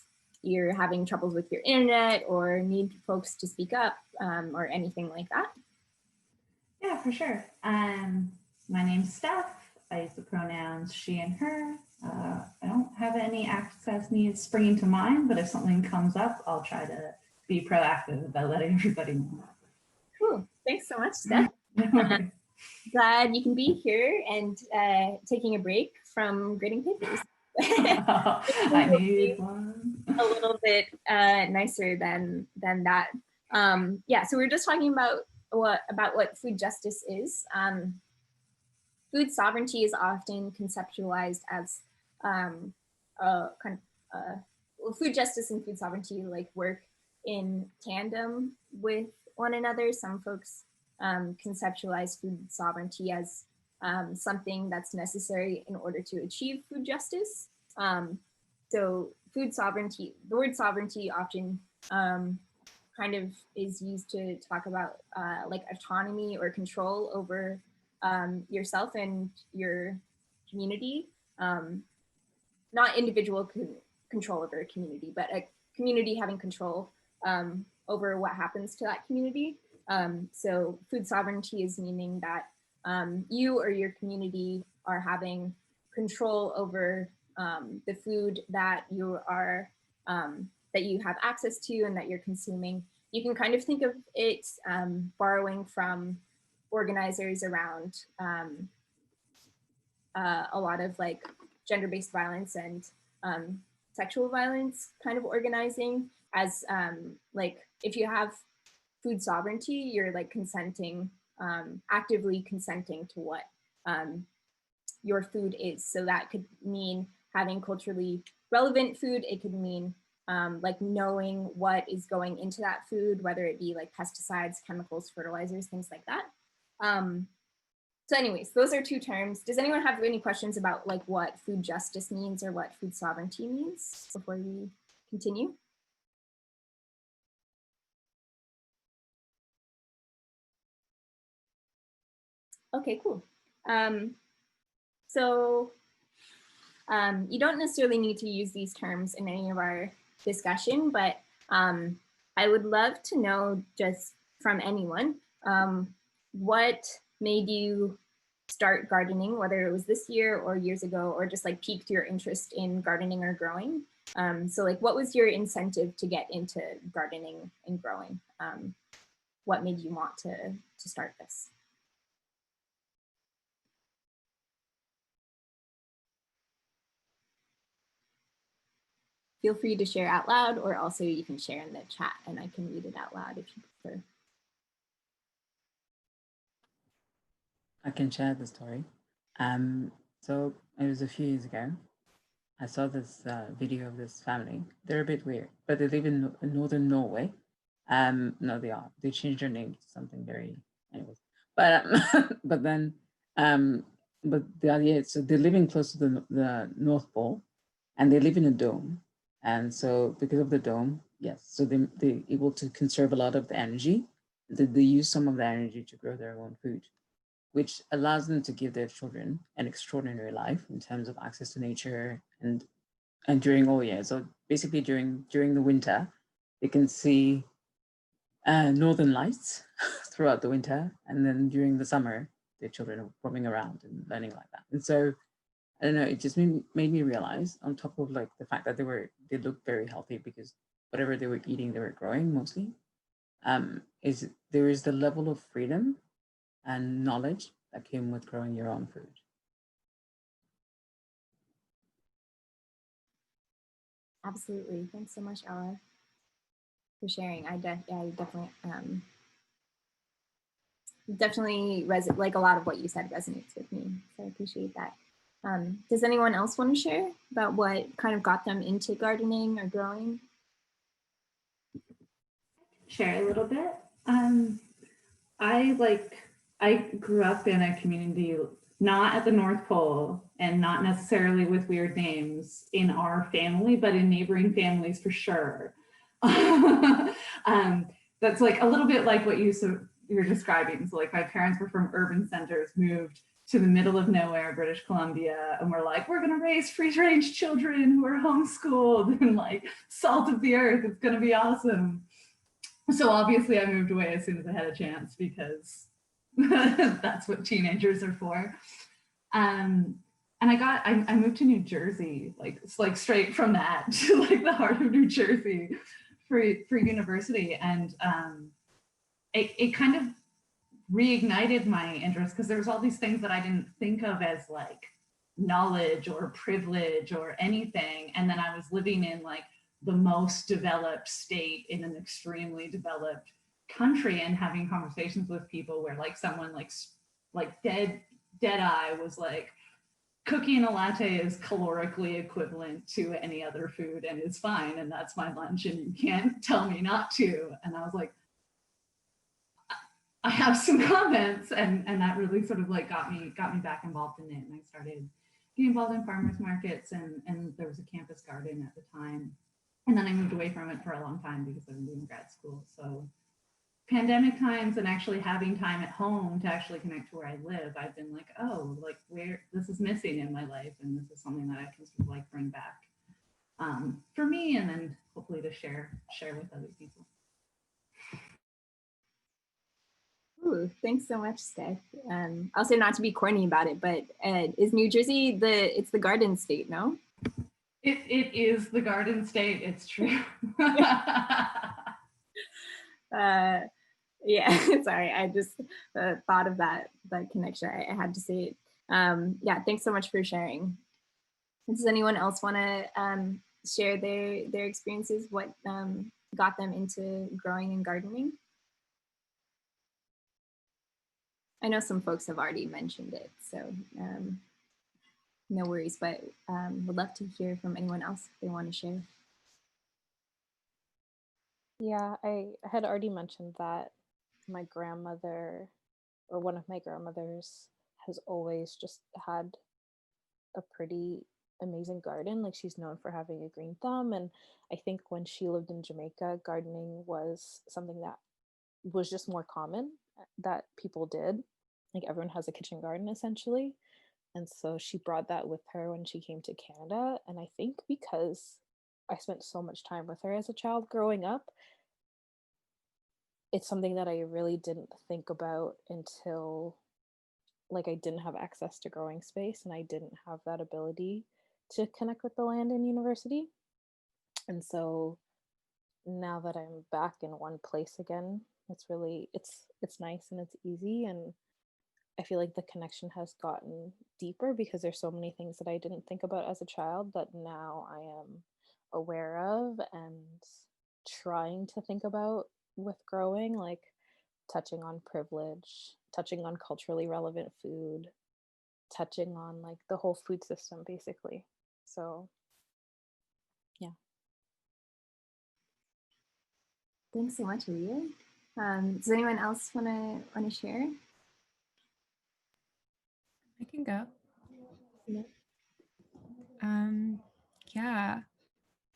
Speaker 2: you're having troubles with your internet or need folks to speak up or anything like that.
Speaker 9: Yeah, for sure. My name's Steph. I use the pronouns she and her. I don't have any access needs springing to mind, but if something comes up, I'll try to be proactive about letting everybody know.
Speaker 2: Cool. Thanks so much, Steph. Glad you can be here and taking a break from grading papers.
Speaker 9: I need one.
Speaker 2: A little bit nicer than that. Yeah, so we're just talking about what food justice is. Food sovereignty is often conceptualized as food justice and food sovereignty like work in tandem with one another. Some folks conceptualize food sovereignty as something that's necessary in order to achieve food justice. So food sovereignty, the word sovereignty often kind of is used to talk about like autonomy or control over yourself and your community. Not individual control over a community, but a community having control over what happens to that community. So food sovereignty is meaning that you or your community are having control over the food that you are that you have access to and that you're consuming. You can kind of think of it borrowing from organizers around a lot of like gender-based violence and sexual violence kind of organizing as like if you have food sovereignty, you're like consenting, actively consenting to what your food is. So that could mean having culturally relevant food. It could mean like knowing what is going into that food, whether it be like pesticides, chemicals, fertilizers, things like that. So anyways, those are two terms. Does anyone have any questions about like what food justice means or what food sovereignty means before we continue? Okay, cool. So you don't necessarily need to use these terms in any of our discussion, but I would love to know just from anyone, what made you start gardening, whether it was this year or years ago, or just like piqued your interest in gardening or growing? So like, what was your incentive to get into gardening and growing? What made you want to start this? Feel free to share out loud, or also you can share in the chat and I can read it out loud if you prefer.
Speaker 4: I can share the story. So it was a few years ago. I saw this video of this family. They're a bit weird, but they live in northern Norway. No, they are. They changed their name to something very, anyways. But but then, but the idea. So they're living close to the North Pole, and they live in a dome. And so because of the dome, yes, so they're able to conserve a lot of the energy. They use some of the energy to grow their own food, which allows them to give their children an extraordinary life in terms of access to nature and during all year. So basically during the winter, they can see northern lights throughout the winter, and then during the summer, the children are roaming around and learning like that. And so I don't know, it just made me realize, on top of like the fact that they looked very healthy because whatever they were eating, they were growing mostly. Is there is the level of freedom and knowledge that came with growing your own food.
Speaker 2: Absolutely. Thanks so much, Ella, for sharing. I definitely like a lot of what you said resonates with me. So I appreciate that. Does anyone else want to share about what kind of got them into gardening or growing?
Speaker 9: Share a little bit. I grew up in a community not at the North Pole and not necessarily with weird names in our family, but in neighboring families for sure. That's like a little bit like what you're describing. So like my parents were from urban centers, moved to the middle of nowhere, British Columbia, and we're like, we're gonna raise free-range children who are homeschooled and like salt of the earth. It's gonna be awesome. So obviously I moved away as soon as I had a chance because that's what teenagers are for. And I moved to New Jersey, like straight from that to like the heart of New Jersey for university. And it kind of reignited my interest because there was all these things that I didn't think of as like knowledge or privilege or anything. And then I was living in like the most developed state in an extremely developed country and having conversations with people where like someone like dead eye was like, cooking a latte is calorically equivalent to any other food and it's fine and that's my lunch and you can't tell me not to. And I was like, I have some comments, and that really sort of like got me back involved in it. And I started getting involved in farmers markets, and there was a campus garden at the time. And then I moved away from it for a long time because I was doing grad school. So pandemic times and actually having time at home to actually connect to where I live, I've been like, oh, like where this is missing in my life, and this is something that I can sort of like bring back for me, and then hopefully to share with other people.
Speaker 2: Ooh, thanks so much, Steph. Also, not to be corny about it, but is New Jersey it's the garden state, no?
Speaker 9: It is the garden state, it's true.
Speaker 2: Yeah, sorry, I just thought of that connection. I had to say it. Yeah, thanks so much for sharing. Does anyone else want to share their experiences, what got them into growing and gardening? I know some folks have already mentioned it, so no worries, but would love to hear from anyone else if they want to share.
Speaker 5: Yeah, I had already mentioned that my grandmother, or one of my grandmothers, has always just had a pretty amazing garden. Like she's known for having a green thumb, and I think when she lived in Jamaica, gardening was something that was just more common that people did. Like everyone has a kitchen garden essentially. And so she brought that with her when she came to Canada. And I think because I spent so much time with her as a child growing up, it's something that I really didn't think about until like I didn't have access to growing space and I didn't have that ability to connect with the land in university. And so now that I'm back in one place again, it's really it's nice and it's easy, and I feel like the connection has gotten deeper because there's so many things that I didn't think about as a child that now I am aware of and trying to think about with growing, like touching on privilege, touching on culturally relevant food, touching on like the whole food system basically. So yeah.
Speaker 2: Thanks so much, Leah. Does anyone else want to share?
Speaker 6: I can go.
Speaker 2: Yeah.
Speaker 6: Yeah.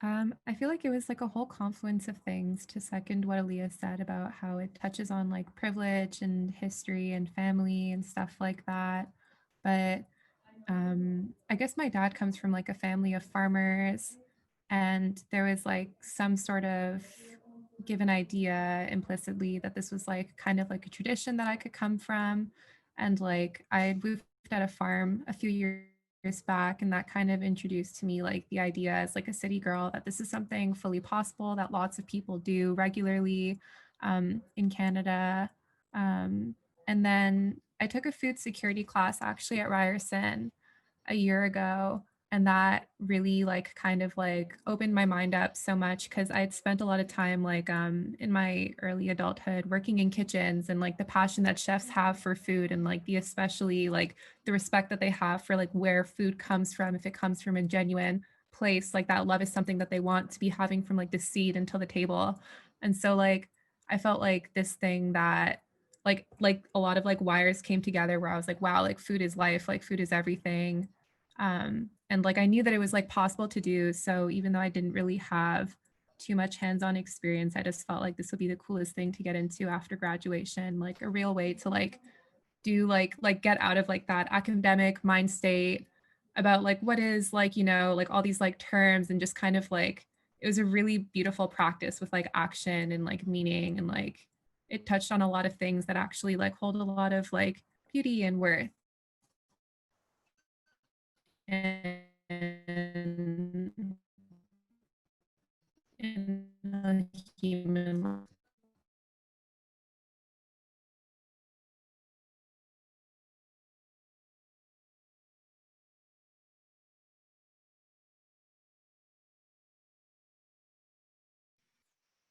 Speaker 6: I feel like it was like a whole confluence of things to second what Aaliyah said about how it touches on like privilege and history and family and stuff like that. But I guess my dad comes from like a family of farmers, and there was like some sort of give an idea implicitly that this was like kind of like a tradition that I could come from. And like I moved at a farm a few years back, and that kind of introduced to me like the idea as like a city girl that this is something fully possible that lots of people do regularly in Canada. And then I took a food security class actually at Ryerson a year ago, and that really like kind of like opened my mind up so much because I had spent a lot of time like in my early adulthood working in kitchens, and like the passion that chefs have for food, and like the especially like the respect that they have for like where food comes from, if it comes from a genuine place, like that love is something that they want to be having from like the seed until the table. And so like I felt like this thing that like a lot of like wires came together where I was like, wow, like food is life, like food is everything. And like I knew that it was like possible to do. So even though I didn't really have too much hands-on experience, I just felt like this would be the coolest thing to get into after graduation, like a real way to like do like get out of like that academic mind state about like what is like, you know, like all these like terms, and just kind of like it was a really beautiful practice with like action and like meaning, and like it touched on a lot of things that actually like hold a lot of like beauty and worth and in a human life.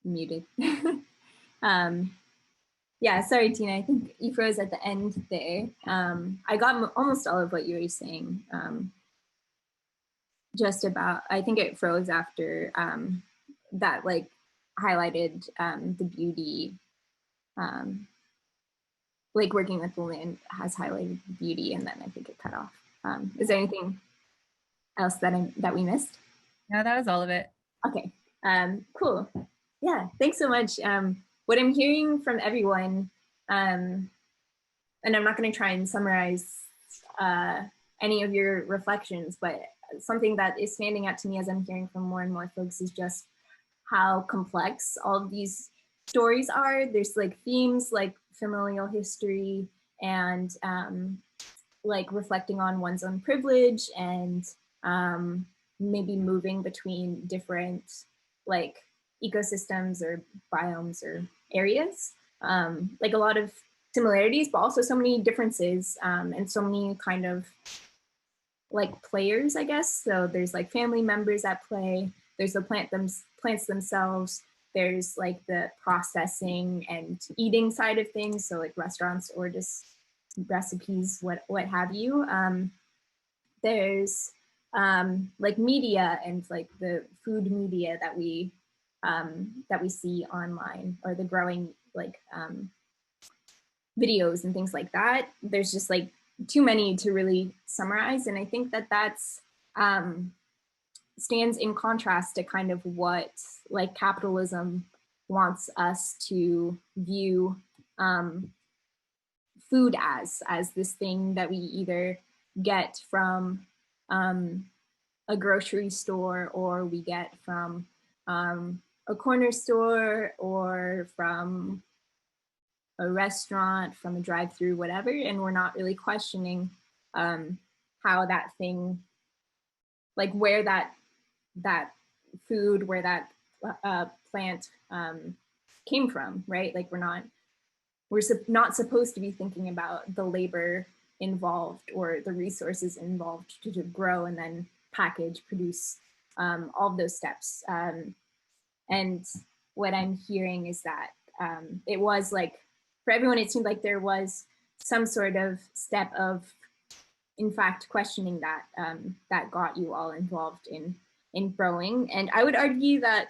Speaker 2: Muted. um, yeah, sorry, Tina. I think you froze at the end there. I got almost all of what you were saying. Just about, I think it froze after that, like highlighted the beauty, like working with the land has highlighted the beauty, and then I think it cut off. Is there anything else that we missed?
Speaker 6: Yeah, that was all of it.
Speaker 2: Okay, cool. Yeah, thanks so much. What I'm hearing from everyone, and I'm not going to try and summarize any of your reflections, but something that is standing out to me as I'm hearing from more and more folks is just how complex all of these stories are. There's like themes like familial history and like reflecting on one's own privilege, and maybe moving between different like ecosystems or biomes or areas. Like a lot of similarities, but also so many differences, and so many kind of like players, I guess. So there's like family members at play. There's the plants themselves. There's like the processing and eating side of things. So like restaurants or just recipes, what have you. There's like media and like the food media that we see online, or the growing like videos and things like that. There's just like too many to really summarize. And I think that that's stands in contrast to kind of what like capitalism wants us to view food as this thing that we either get from a grocery store, or we get from a corner store, or from a restaurant, from a drive-through, whatever, and we're not really questioning how that thing, like where that food, where that plant came from, right? Like we're not supposed to be thinking about the labor involved or the resources involved to grow and then package, produce, all of those steps. And what I'm hearing is that it was like, for everyone, it seemed like there was some sort of step of, in fact, questioning that that got you all involved in growing. And I would argue that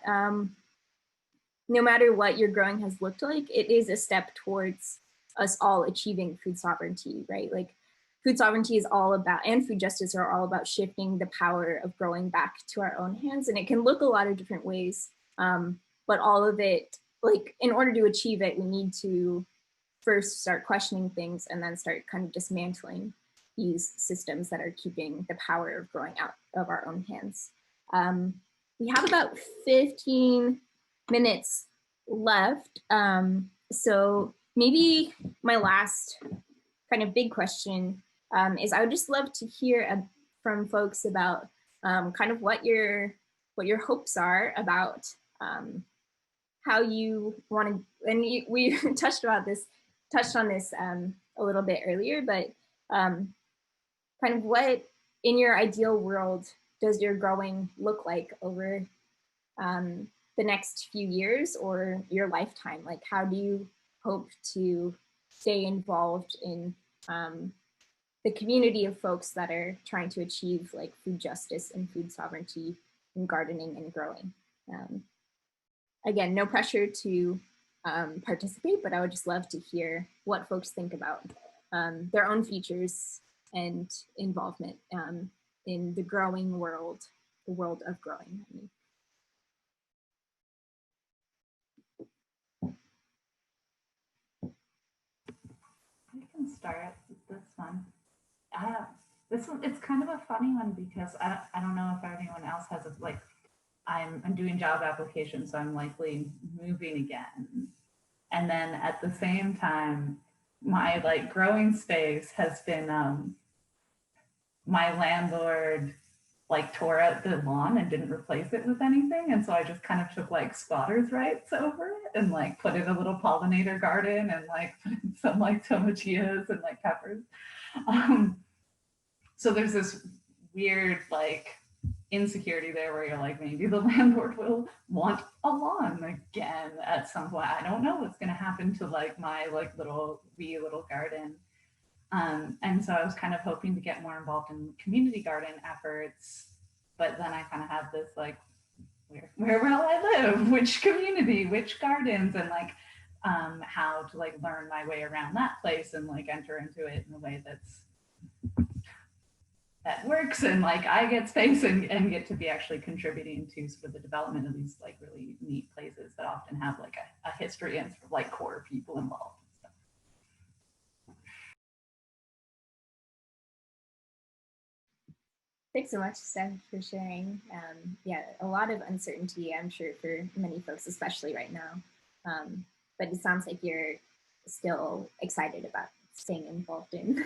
Speaker 2: no matter what your growing has looked like, it is a step towards us all achieving food sovereignty, right? Like food sovereignty is all about, and food justice are all about shifting the power of growing back to our own hands. And it can look a lot of different ways, but all of it, like in order to achieve it, we need to first start questioning things and then start kind of dismantling these systems that are keeping the power of growing out of our own hands. We have about 15 minutes left. So maybe my last kind of big question is I would just love to hear from folks about kind of what your hopes are about how you want to, and we touched on this a little bit earlier, but kind of what in your ideal world does your growing look like over the next few years or your lifetime? Like, how do you hope to stay involved in the community of folks that are trying to achieve like food justice and food sovereignty in gardening and growing? Again, no pressure to participate, but I would just love to hear what folks think about their own futures and involvement in the growing world, the world of growing. I mean.
Speaker 9: I can start with this one. This one, it's kind of a funny one because I don't know if anyone else has a, like, I'm doing job applications, so I'm likely moving again. And then at the same time, my like growing space has been, my landlord like tore out the lawn and didn't replace it with anything. And so I just kind of took like squatters' rights over it and like put in a little pollinator garden and like put in some like tomatillas and like peppers. So there's this weird like insecurity there where you're like, maybe the landlord will want a lawn again at some point. I don't know what's gonna happen to like my like wee little garden. And so I was kind of hoping to get more involved in community garden efforts, but then I kind of have this like, where will I live? Which community, which gardens, and like how to like learn my way around that place and like enter into it in a way that works and like I get space and get to be actually contributing to sort of the development of these like really neat places that often have like a history and sort of like core people involved.
Speaker 2: Thanks so much, Steph, for sharing. Yeah, a lot of uncertainty, I'm sure, for many folks, especially right now. But it sounds like you're still excited about staying involved in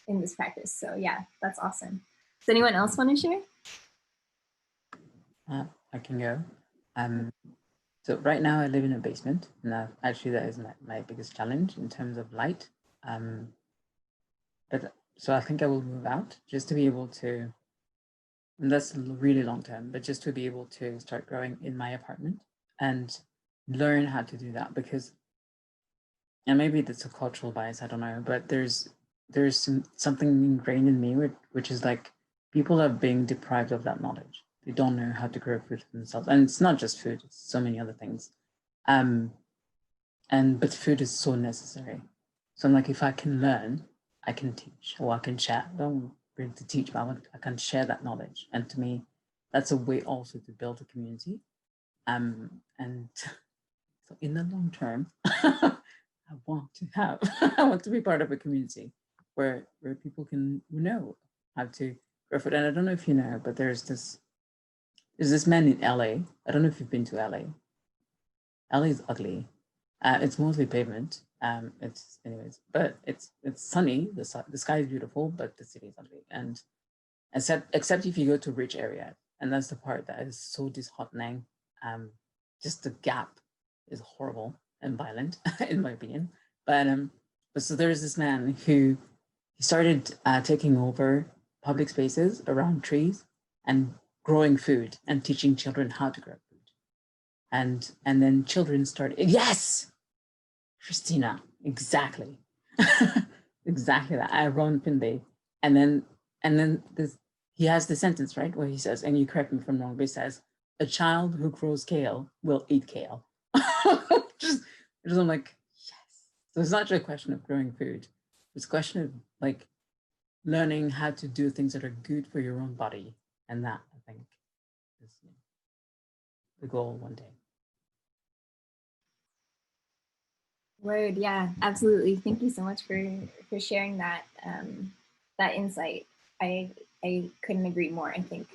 Speaker 2: in this practice. So yeah, that's awesome. Does anyone else want to share?
Speaker 4: I can go. So right now I live in a basement, and actually that is my biggest challenge in terms of light. But so I think I will move out just to be able to, and that's really long term, but just to be able to start growing in my apartment and learn how to do that, because, and maybe that's a cultural bias, I don't know, but there's something ingrained in me which is like people are being deprived of that knowledge. They don't know how to grow food for themselves, and it's not just food; it's so many other things. But food is so necessary. So I'm like, if I can learn, I can teach, or I can share. I don't really to teach, but I can share that knowledge. And to me, that's a way also to build a community. And so in the long term, I want to be part of a community where people can know how to grow food. And I don't know if you know, but there's this man in LA. I don't know if you've been to LA. LA is ugly. It's mostly pavement. But it's sunny. The sky is beautiful, but the city is ugly. And except if you go to rich area, and that's the part that is so disheartening. Just the gap is horrible and violent, in my opinion. But so there's this man who he started taking over public spaces around trees and growing food and teaching children how to grow food. And then children started, yes, Christina, exactly. Exactly that. I run Pinde. And then he has the sentence, right, where he says, and you correct me if I'm wrong, but he says, a child who grows kale will eat kale. just I'm like, yes. So it's not just a question of growing food. It's a question of like learning how to do things that are good for your own body. And that, I think, is the goal one day.
Speaker 2: Word, yeah, absolutely. Thank you so much for sharing that that insight. I couldn't agree more. I think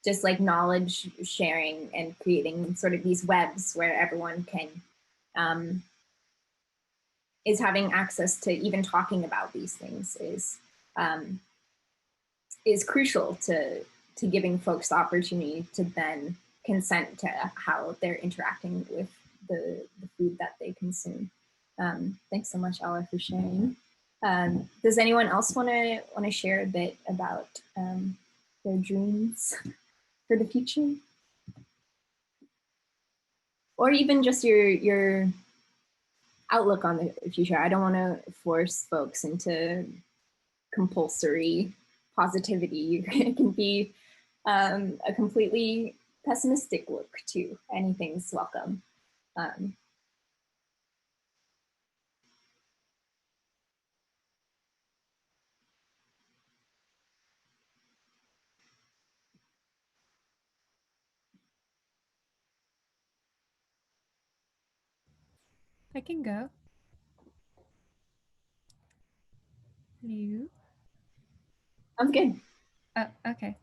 Speaker 2: just like knowledge sharing and creating sort of these webs where everyone can is having access to even talking about these things is crucial to giving folks the opportunity to then consent to how they're interacting with the food that they consume. Thanks so much, Ella, for sharing. Does anyone else want to share a bit about their dreams for the future? Or even just your outlook on the future. I don't want to force folks into compulsory positivity. It can be a completely pessimistic look too. Anything's welcome.
Speaker 6: I can go. Hello.
Speaker 2: Sounds good.
Speaker 6: Okay.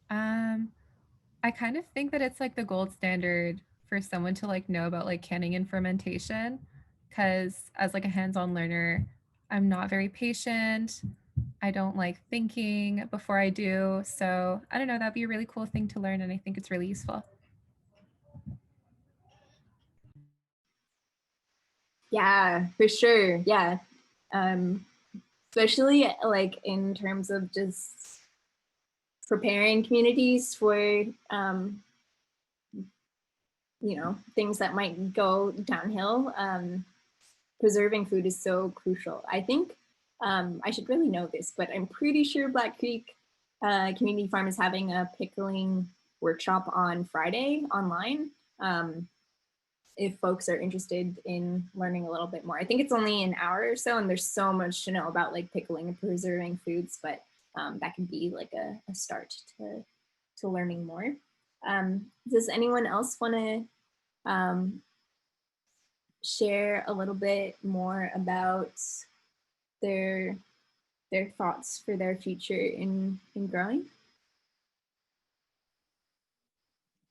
Speaker 6: I kind of think that it's like the gold standard for someone to like know about like canning and fermentation, because as like a hands-on learner, I'm not very patient. I don't like thinking before I do. So I don't know, that'd be a really cool thing to learn, and I think it's really useful.
Speaker 2: Yeah, for sure. Yeah. Especially like in terms of just preparing communities for you know, things that might go downhill. Preserving food is so crucial. I think I should really know this, but I'm pretty sure Black Creek Community Farm is having a pickling workshop on Friday online. If folks are interested in learning a little bit more. I think it's only an hour or so, and there's so much to know about like pickling and preserving foods, but that can be like a start to learning more. Does anyone else want to share a little bit more about their thoughts for their future in growing?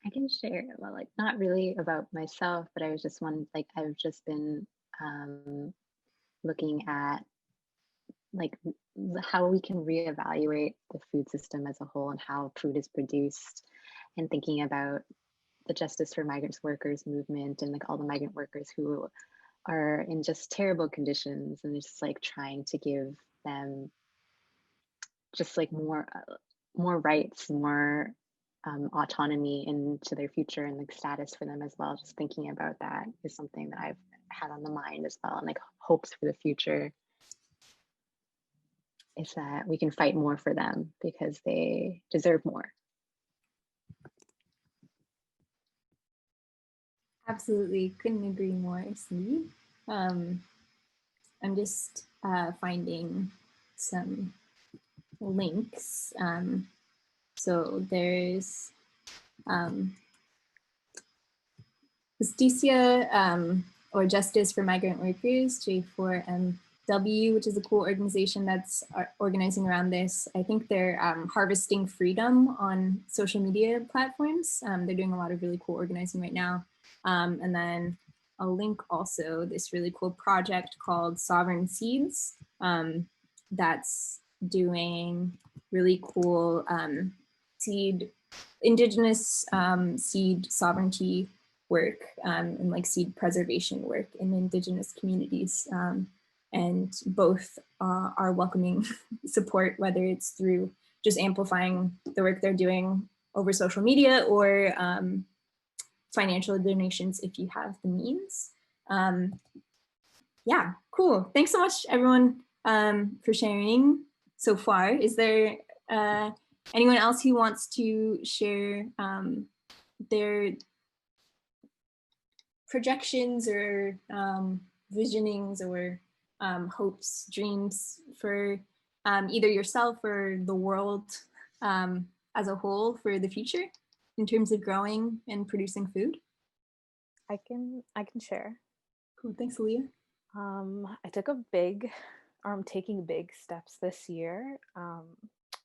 Speaker 3: I can share, well, like not really about myself, but I was just I've just been looking at like how we can reevaluate the food system as a whole and how food is produced, and thinking about the Justice for Migrant Workers movement and like all the migrant workers who are in just terrible conditions, and just like trying to give them just like more rights, more autonomy into their future, and like status for them as well. Just thinking about that is something that I've had on the mind as well, and like hopes for the future is that we can fight more for them because they deserve more.
Speaker 2: Absolutely, couldn't agree more, Cindy. I'm just finding some links. So there's Justicia or Justice for Migrant Workers, J4MW, which is a cool organization that's organizing around this. I think they're harvesting freedom on social media platforms. They're doing a lot of really cool organizing right now. And then I'll link also this really cool project called Sovereign Seeds that's doing really cool indigenous seed sovereignty work and like seed preservation work in indigenous communities. And both are welcoming support, whether it's through just amplifying the work they're doing over social media or financial donations if you have the means. Yeah, cool. Thanks so much, everyone, for sharing so far. Is there anyone else who wants to share their projections or visionings or hopes, dreams for either yourself or the world as a whole for the future in terms of growing and producing food?
Speaker 10: I can share.
Speaker 2: Cool, thanks, Aaliyah.
Speaker 10: I took I'm taking big steps this year.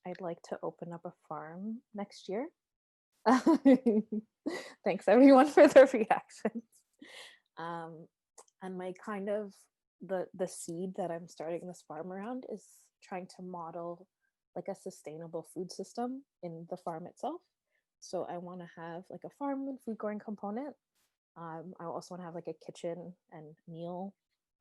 Speaker 10: I'd like to open up a farm next year. Thanks everyone for their reactions. And my kind of the seed that I'm starting this farm around is trying to model like a sustainable food system in the farm itself. So I want to have like a farm and food growing component. I also want to have like a kitchen and meal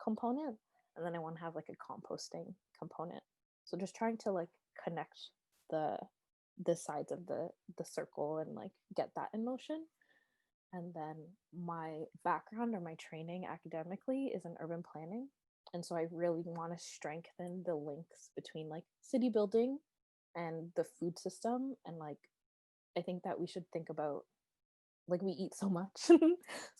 Speaker 10: component, and then I want to have like a composting component. So just trying to like connect the sides of the circle and like get that in motion. And then my background or my training academically is in urban planning, and so I really want to strengthen the links between like city building and the food system. And like I think that we should think about, like, we eat so much. So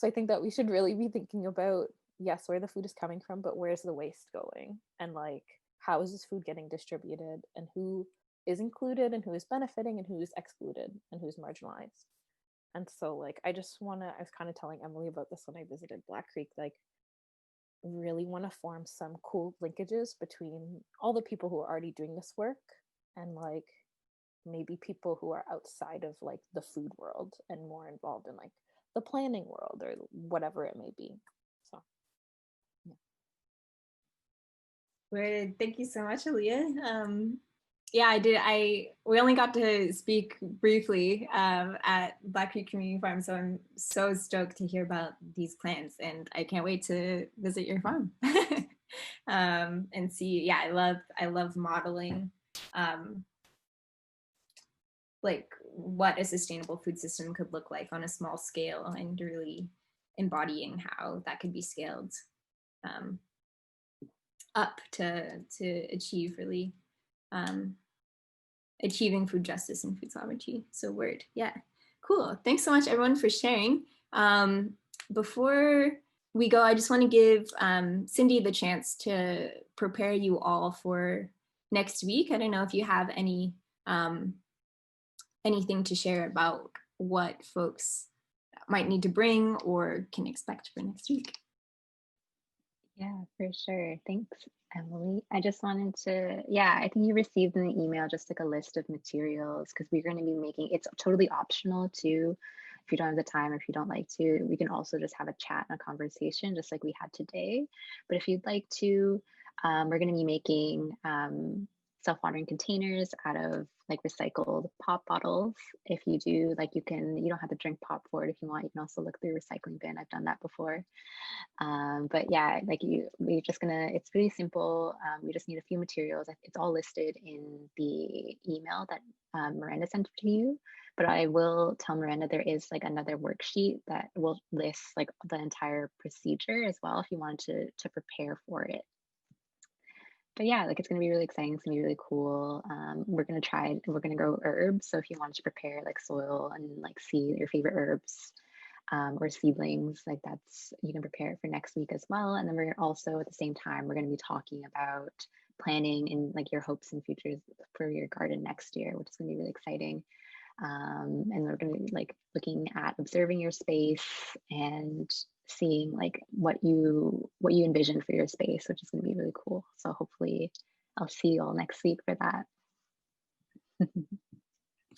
Speaker 10: I think that we should really be thinking about, yes, where the food is coming from, but where's the waste going, and like how is this food getting distributed, and who is included and who is benefiting and who is excluded and who's marginalized. And so like I was kind of telling Emily about this when I visited Black Creek, like really want to form some cool linkages between all the people who are already doing this work and like maybe people who are outside of like the food world and more involved in like the planning world or whatever it may be. So yeah.
Speaker 2: Well, thank you so much, Aaliyah. Yeah, we only got to speak briefly at Black Creek Community Farm, so I'm so stoked to hear about these plans, and I can't wait to visit your farm and see. Yeah, I love modeling like what a sustainable food system could look like on a small scale, and really embodying how that could be scaled up to achieve really achieving food justice and food sovereignty. So word, yeah, cool. Thanks so much everyone for sharing. Before we go, I just want to give Cindy the chance to prepare you all for next week. I don't know if you have any anything to share about what folks might need to bring or can expect for next week.
Speaker 3: Yeah, for sure. Thanks, Emily. I just wanted to, yeah, I think you received in the email just like a list of materials, because we're going to be making, it's totally optional too. If you don't have the time, if you don't like to, we can also just have a chat and a conversation just like we had today. But if you'd like to, we're going to be making self-watering containers out of like recycled pop bottles. If you do, like you don't have to drink pop for it. If you want, you can also look through recycling bin. I've done that before. But yeah, like it's pretty simple. We just need a few materials. It's all listed in the email that Miranda sent to you. But I will tell Miranda there is like another worksheet that will list like the entire procedure as well, if you wanted to prepare for it. But yeah, like it's gonna be really exciting. It's gonna be really cool. We're gonna grow herbs. So if you wanted to prepare like soil and like seed your favorite herbs or seedlings, like you can prepare it for next week as well. And then we're also at the same time, we're gonna be talking about planning and like your hopes and futures for your garden next year, which is gonna be really exciting. And we're gonna be like looking at observing your space and seeing like what you envision for your space, which is going to be really cool. So hopefully I'll see you all next week for that.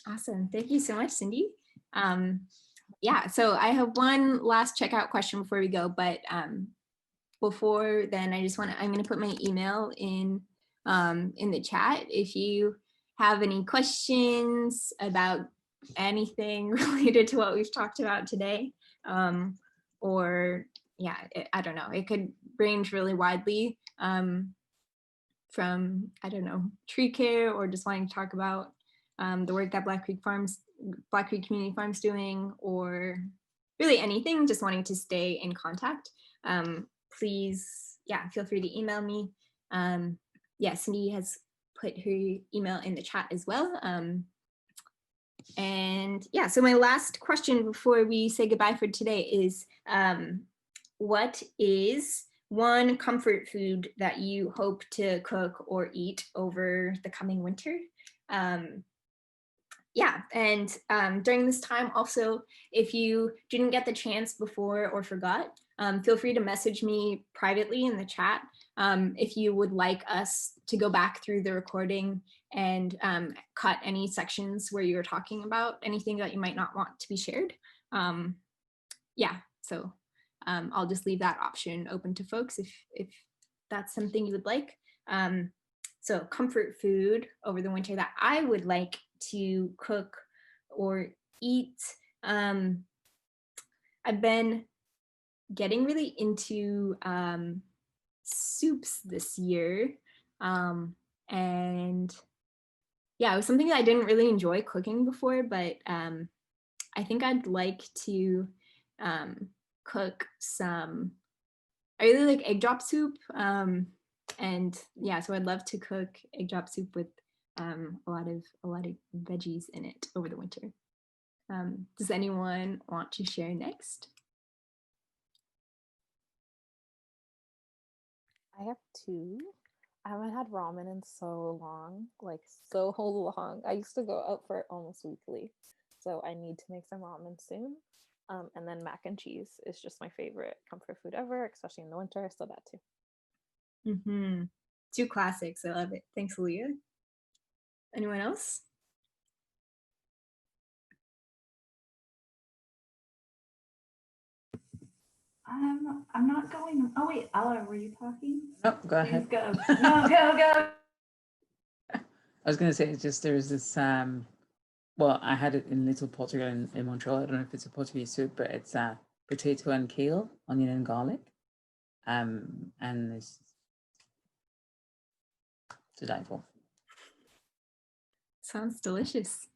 Speaker 2: Awesome. Thank you so much, Cindy. Yeah, so I have one last checkout question before we go, but before then I'm going to put my email in the chat. If you have any questions about anything related to what we've talked about today, or yeah, I don't know, it could range really widely from, I don't know, tree care, or just wanting to talk about the work that Black Creek Community Farm's doing, or really anything, just wanting to stay in contact. Please, yeah, feel free to email me. Yeah, Cindy has put her email in the chat as well. And yeah, so my last question before we say goodbye for today is, what is one comfort food that you hope to cook or eat over the coming winter? Yeah, and during this time also, if you didn't get the chance before or forgot, feel free to message me privately in the chat if you would like us to go back through the recording and cut any sections where you're talking about anything that you might not want to be shared. Yeah, so I'll just leave that option open to folks if that's something you would like. So comfort food over the winter that I would like to cook or eat. I've been getting really into soups this year. And yeah, it was something that I didn't really enjoy cooking before, but I think I'd like to cook some, I really like egg drop soup. And yeah, so I'd love to cook egg drop soup with a lot of veggies in it over the winter. Does anyone want to share next?
Speaker 10: I have two. I haven't had ramen in so long, like so long. I used to go out for it almost weekly. So I need to make some ramen soon. And then mac and cheese is just my favorite comfort food ever, especially in the winter. So that too.
Speaker 2: Mm-hmm. Two classics. I love it. Thanks, Leah. Anyone else?
Speaker 9: I'm not going. Oh wait, Ella, were you talking?
Speaker 4: No, go ahead.
Speaker 9: Please go. No, go.
Speaker 4: I was going to say, it's just there's this, well, I had it in Little Portugal in Montreal. I don't know if it's a Portuguese soup, but it's potato and kale, onion and garlic. And it's delightful.
Speaker 2: Sounds delicious.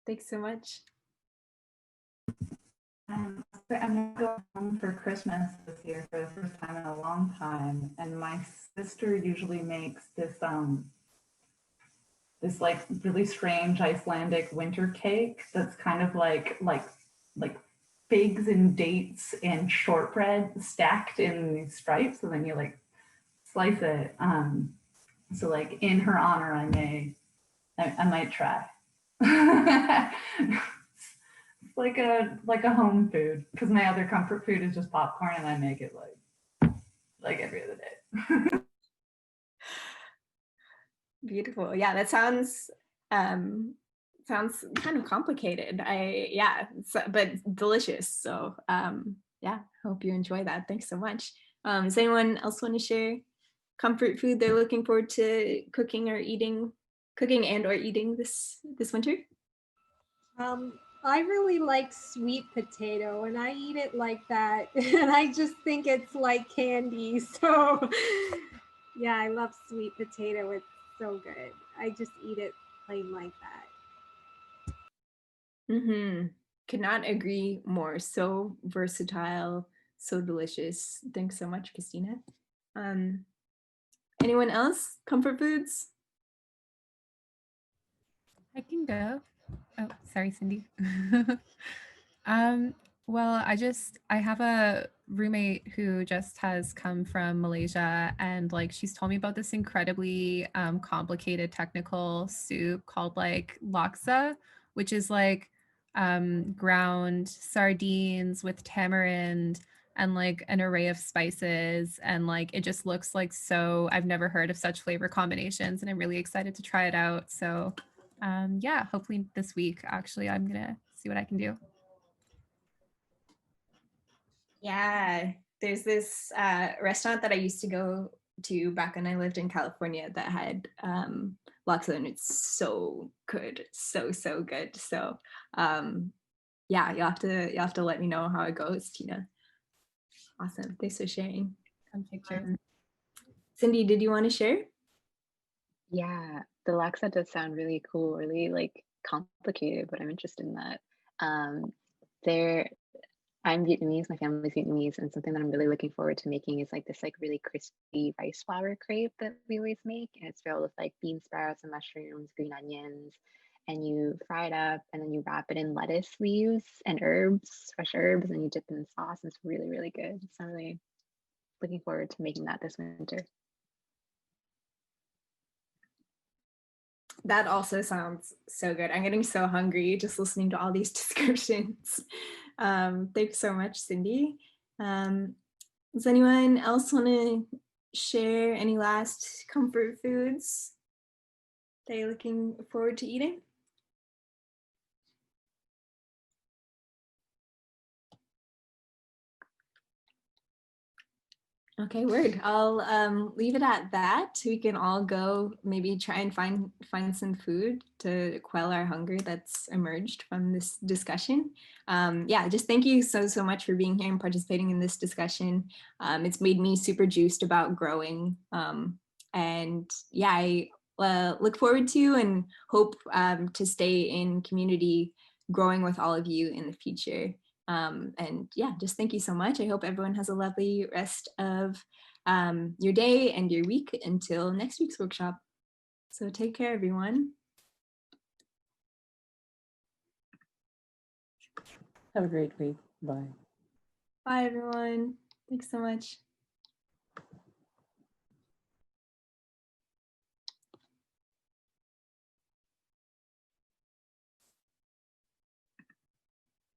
Speaker 2: Thanks so much.
Speaker 9: I'm going home for Christmas this year for the first time in a long time, and my sister usually makes this this like really strange Icelandic winter cake that's kind of like figs and dates and shortbread stacked in these stripes, and then you like slice it. So like in her honor, I might try. It's like a home food, because my other comfort food is just popcorn, and I make it like every other day.
Speaker 2: Beautiful. Yeah, that sounds kind of complicated. But delicious. So yeah, hope you enjoy that. Thanks so much. Does anyone else want to share comfort food they're looking forward to cooking and or eating this winter?
Speaker 7: I really like sweet potato, and I eat it like that, and I just think it's like candy. So yeah, I love sweet potato. It's so good. I just eat it plain like that.
Speaker 2: Mm-hmm. Could not agree more. So versatile, so delicious. Thanks so much, Christina. Anyone else? Comfort foods?
Speaker 6: I can go. Oh, sorry, Cindy. Well, I have a roommate who just has come from Malaysia, and like she's told me about this incredibly complicated technical soup called like laksa, which is like ground sardines with tamarind and like an array of spices, and like it just looks like, so I've never heard of such flavor combinations, and I'm really excited to try it out. So yeah, hopefully this week, actually, I'm gonna see what I can do.
Speaker 2: Yeah, there's this restaurant that I used to go to back when I lived in California that had laksa, and it's so good, so good. So yeah, you'll have to let me know how it goes, Tina. Awesome, thanks for sharing.
Speaker 6: Pictures.
Speaker 2: Cindy, did you want to share?
Speaker 3: Yeah, the laksa does sound really cool, really like complicated, but I'm interested in that. I'm Vietnamese, my family's Vietnamese, and something that I'm really looking forward to making is like this like really crispy rice flour crepe that we always make, and it's filled with like bean sprouts and mushrooms, green onions, and you fry it up, and then you wrap it in lettuce leaves and herbs, fresh herbs, and you dip it in sauce. And it's really, really good. So I'm really looking forward to making that this winter.
Speaker 2: That also sounds so good. I'm getting so hungry just listening to all these descriptions. Thanks so much, Cindy. Does anyone else want to share any last comfort foods that you're looking forward to eating? Okay, word. I'll leave it at that. We can all go maybe try and find some food to quell our hunger that's emerged from this discussion. Yeah, just thank you so much for being here and participating in this discussion. It's made me super juiced about growing. And yeah, I look forward to and hope to stay in community growing with all of you in the future. And yeah, just thank you so much. I hope everyone has a lovely rest of your day and your week until next week's workshop. So take care, everyone.
Speaker 4: Have a great week. Bye.
Speaker 2: Bye, everyone. Thanks so much.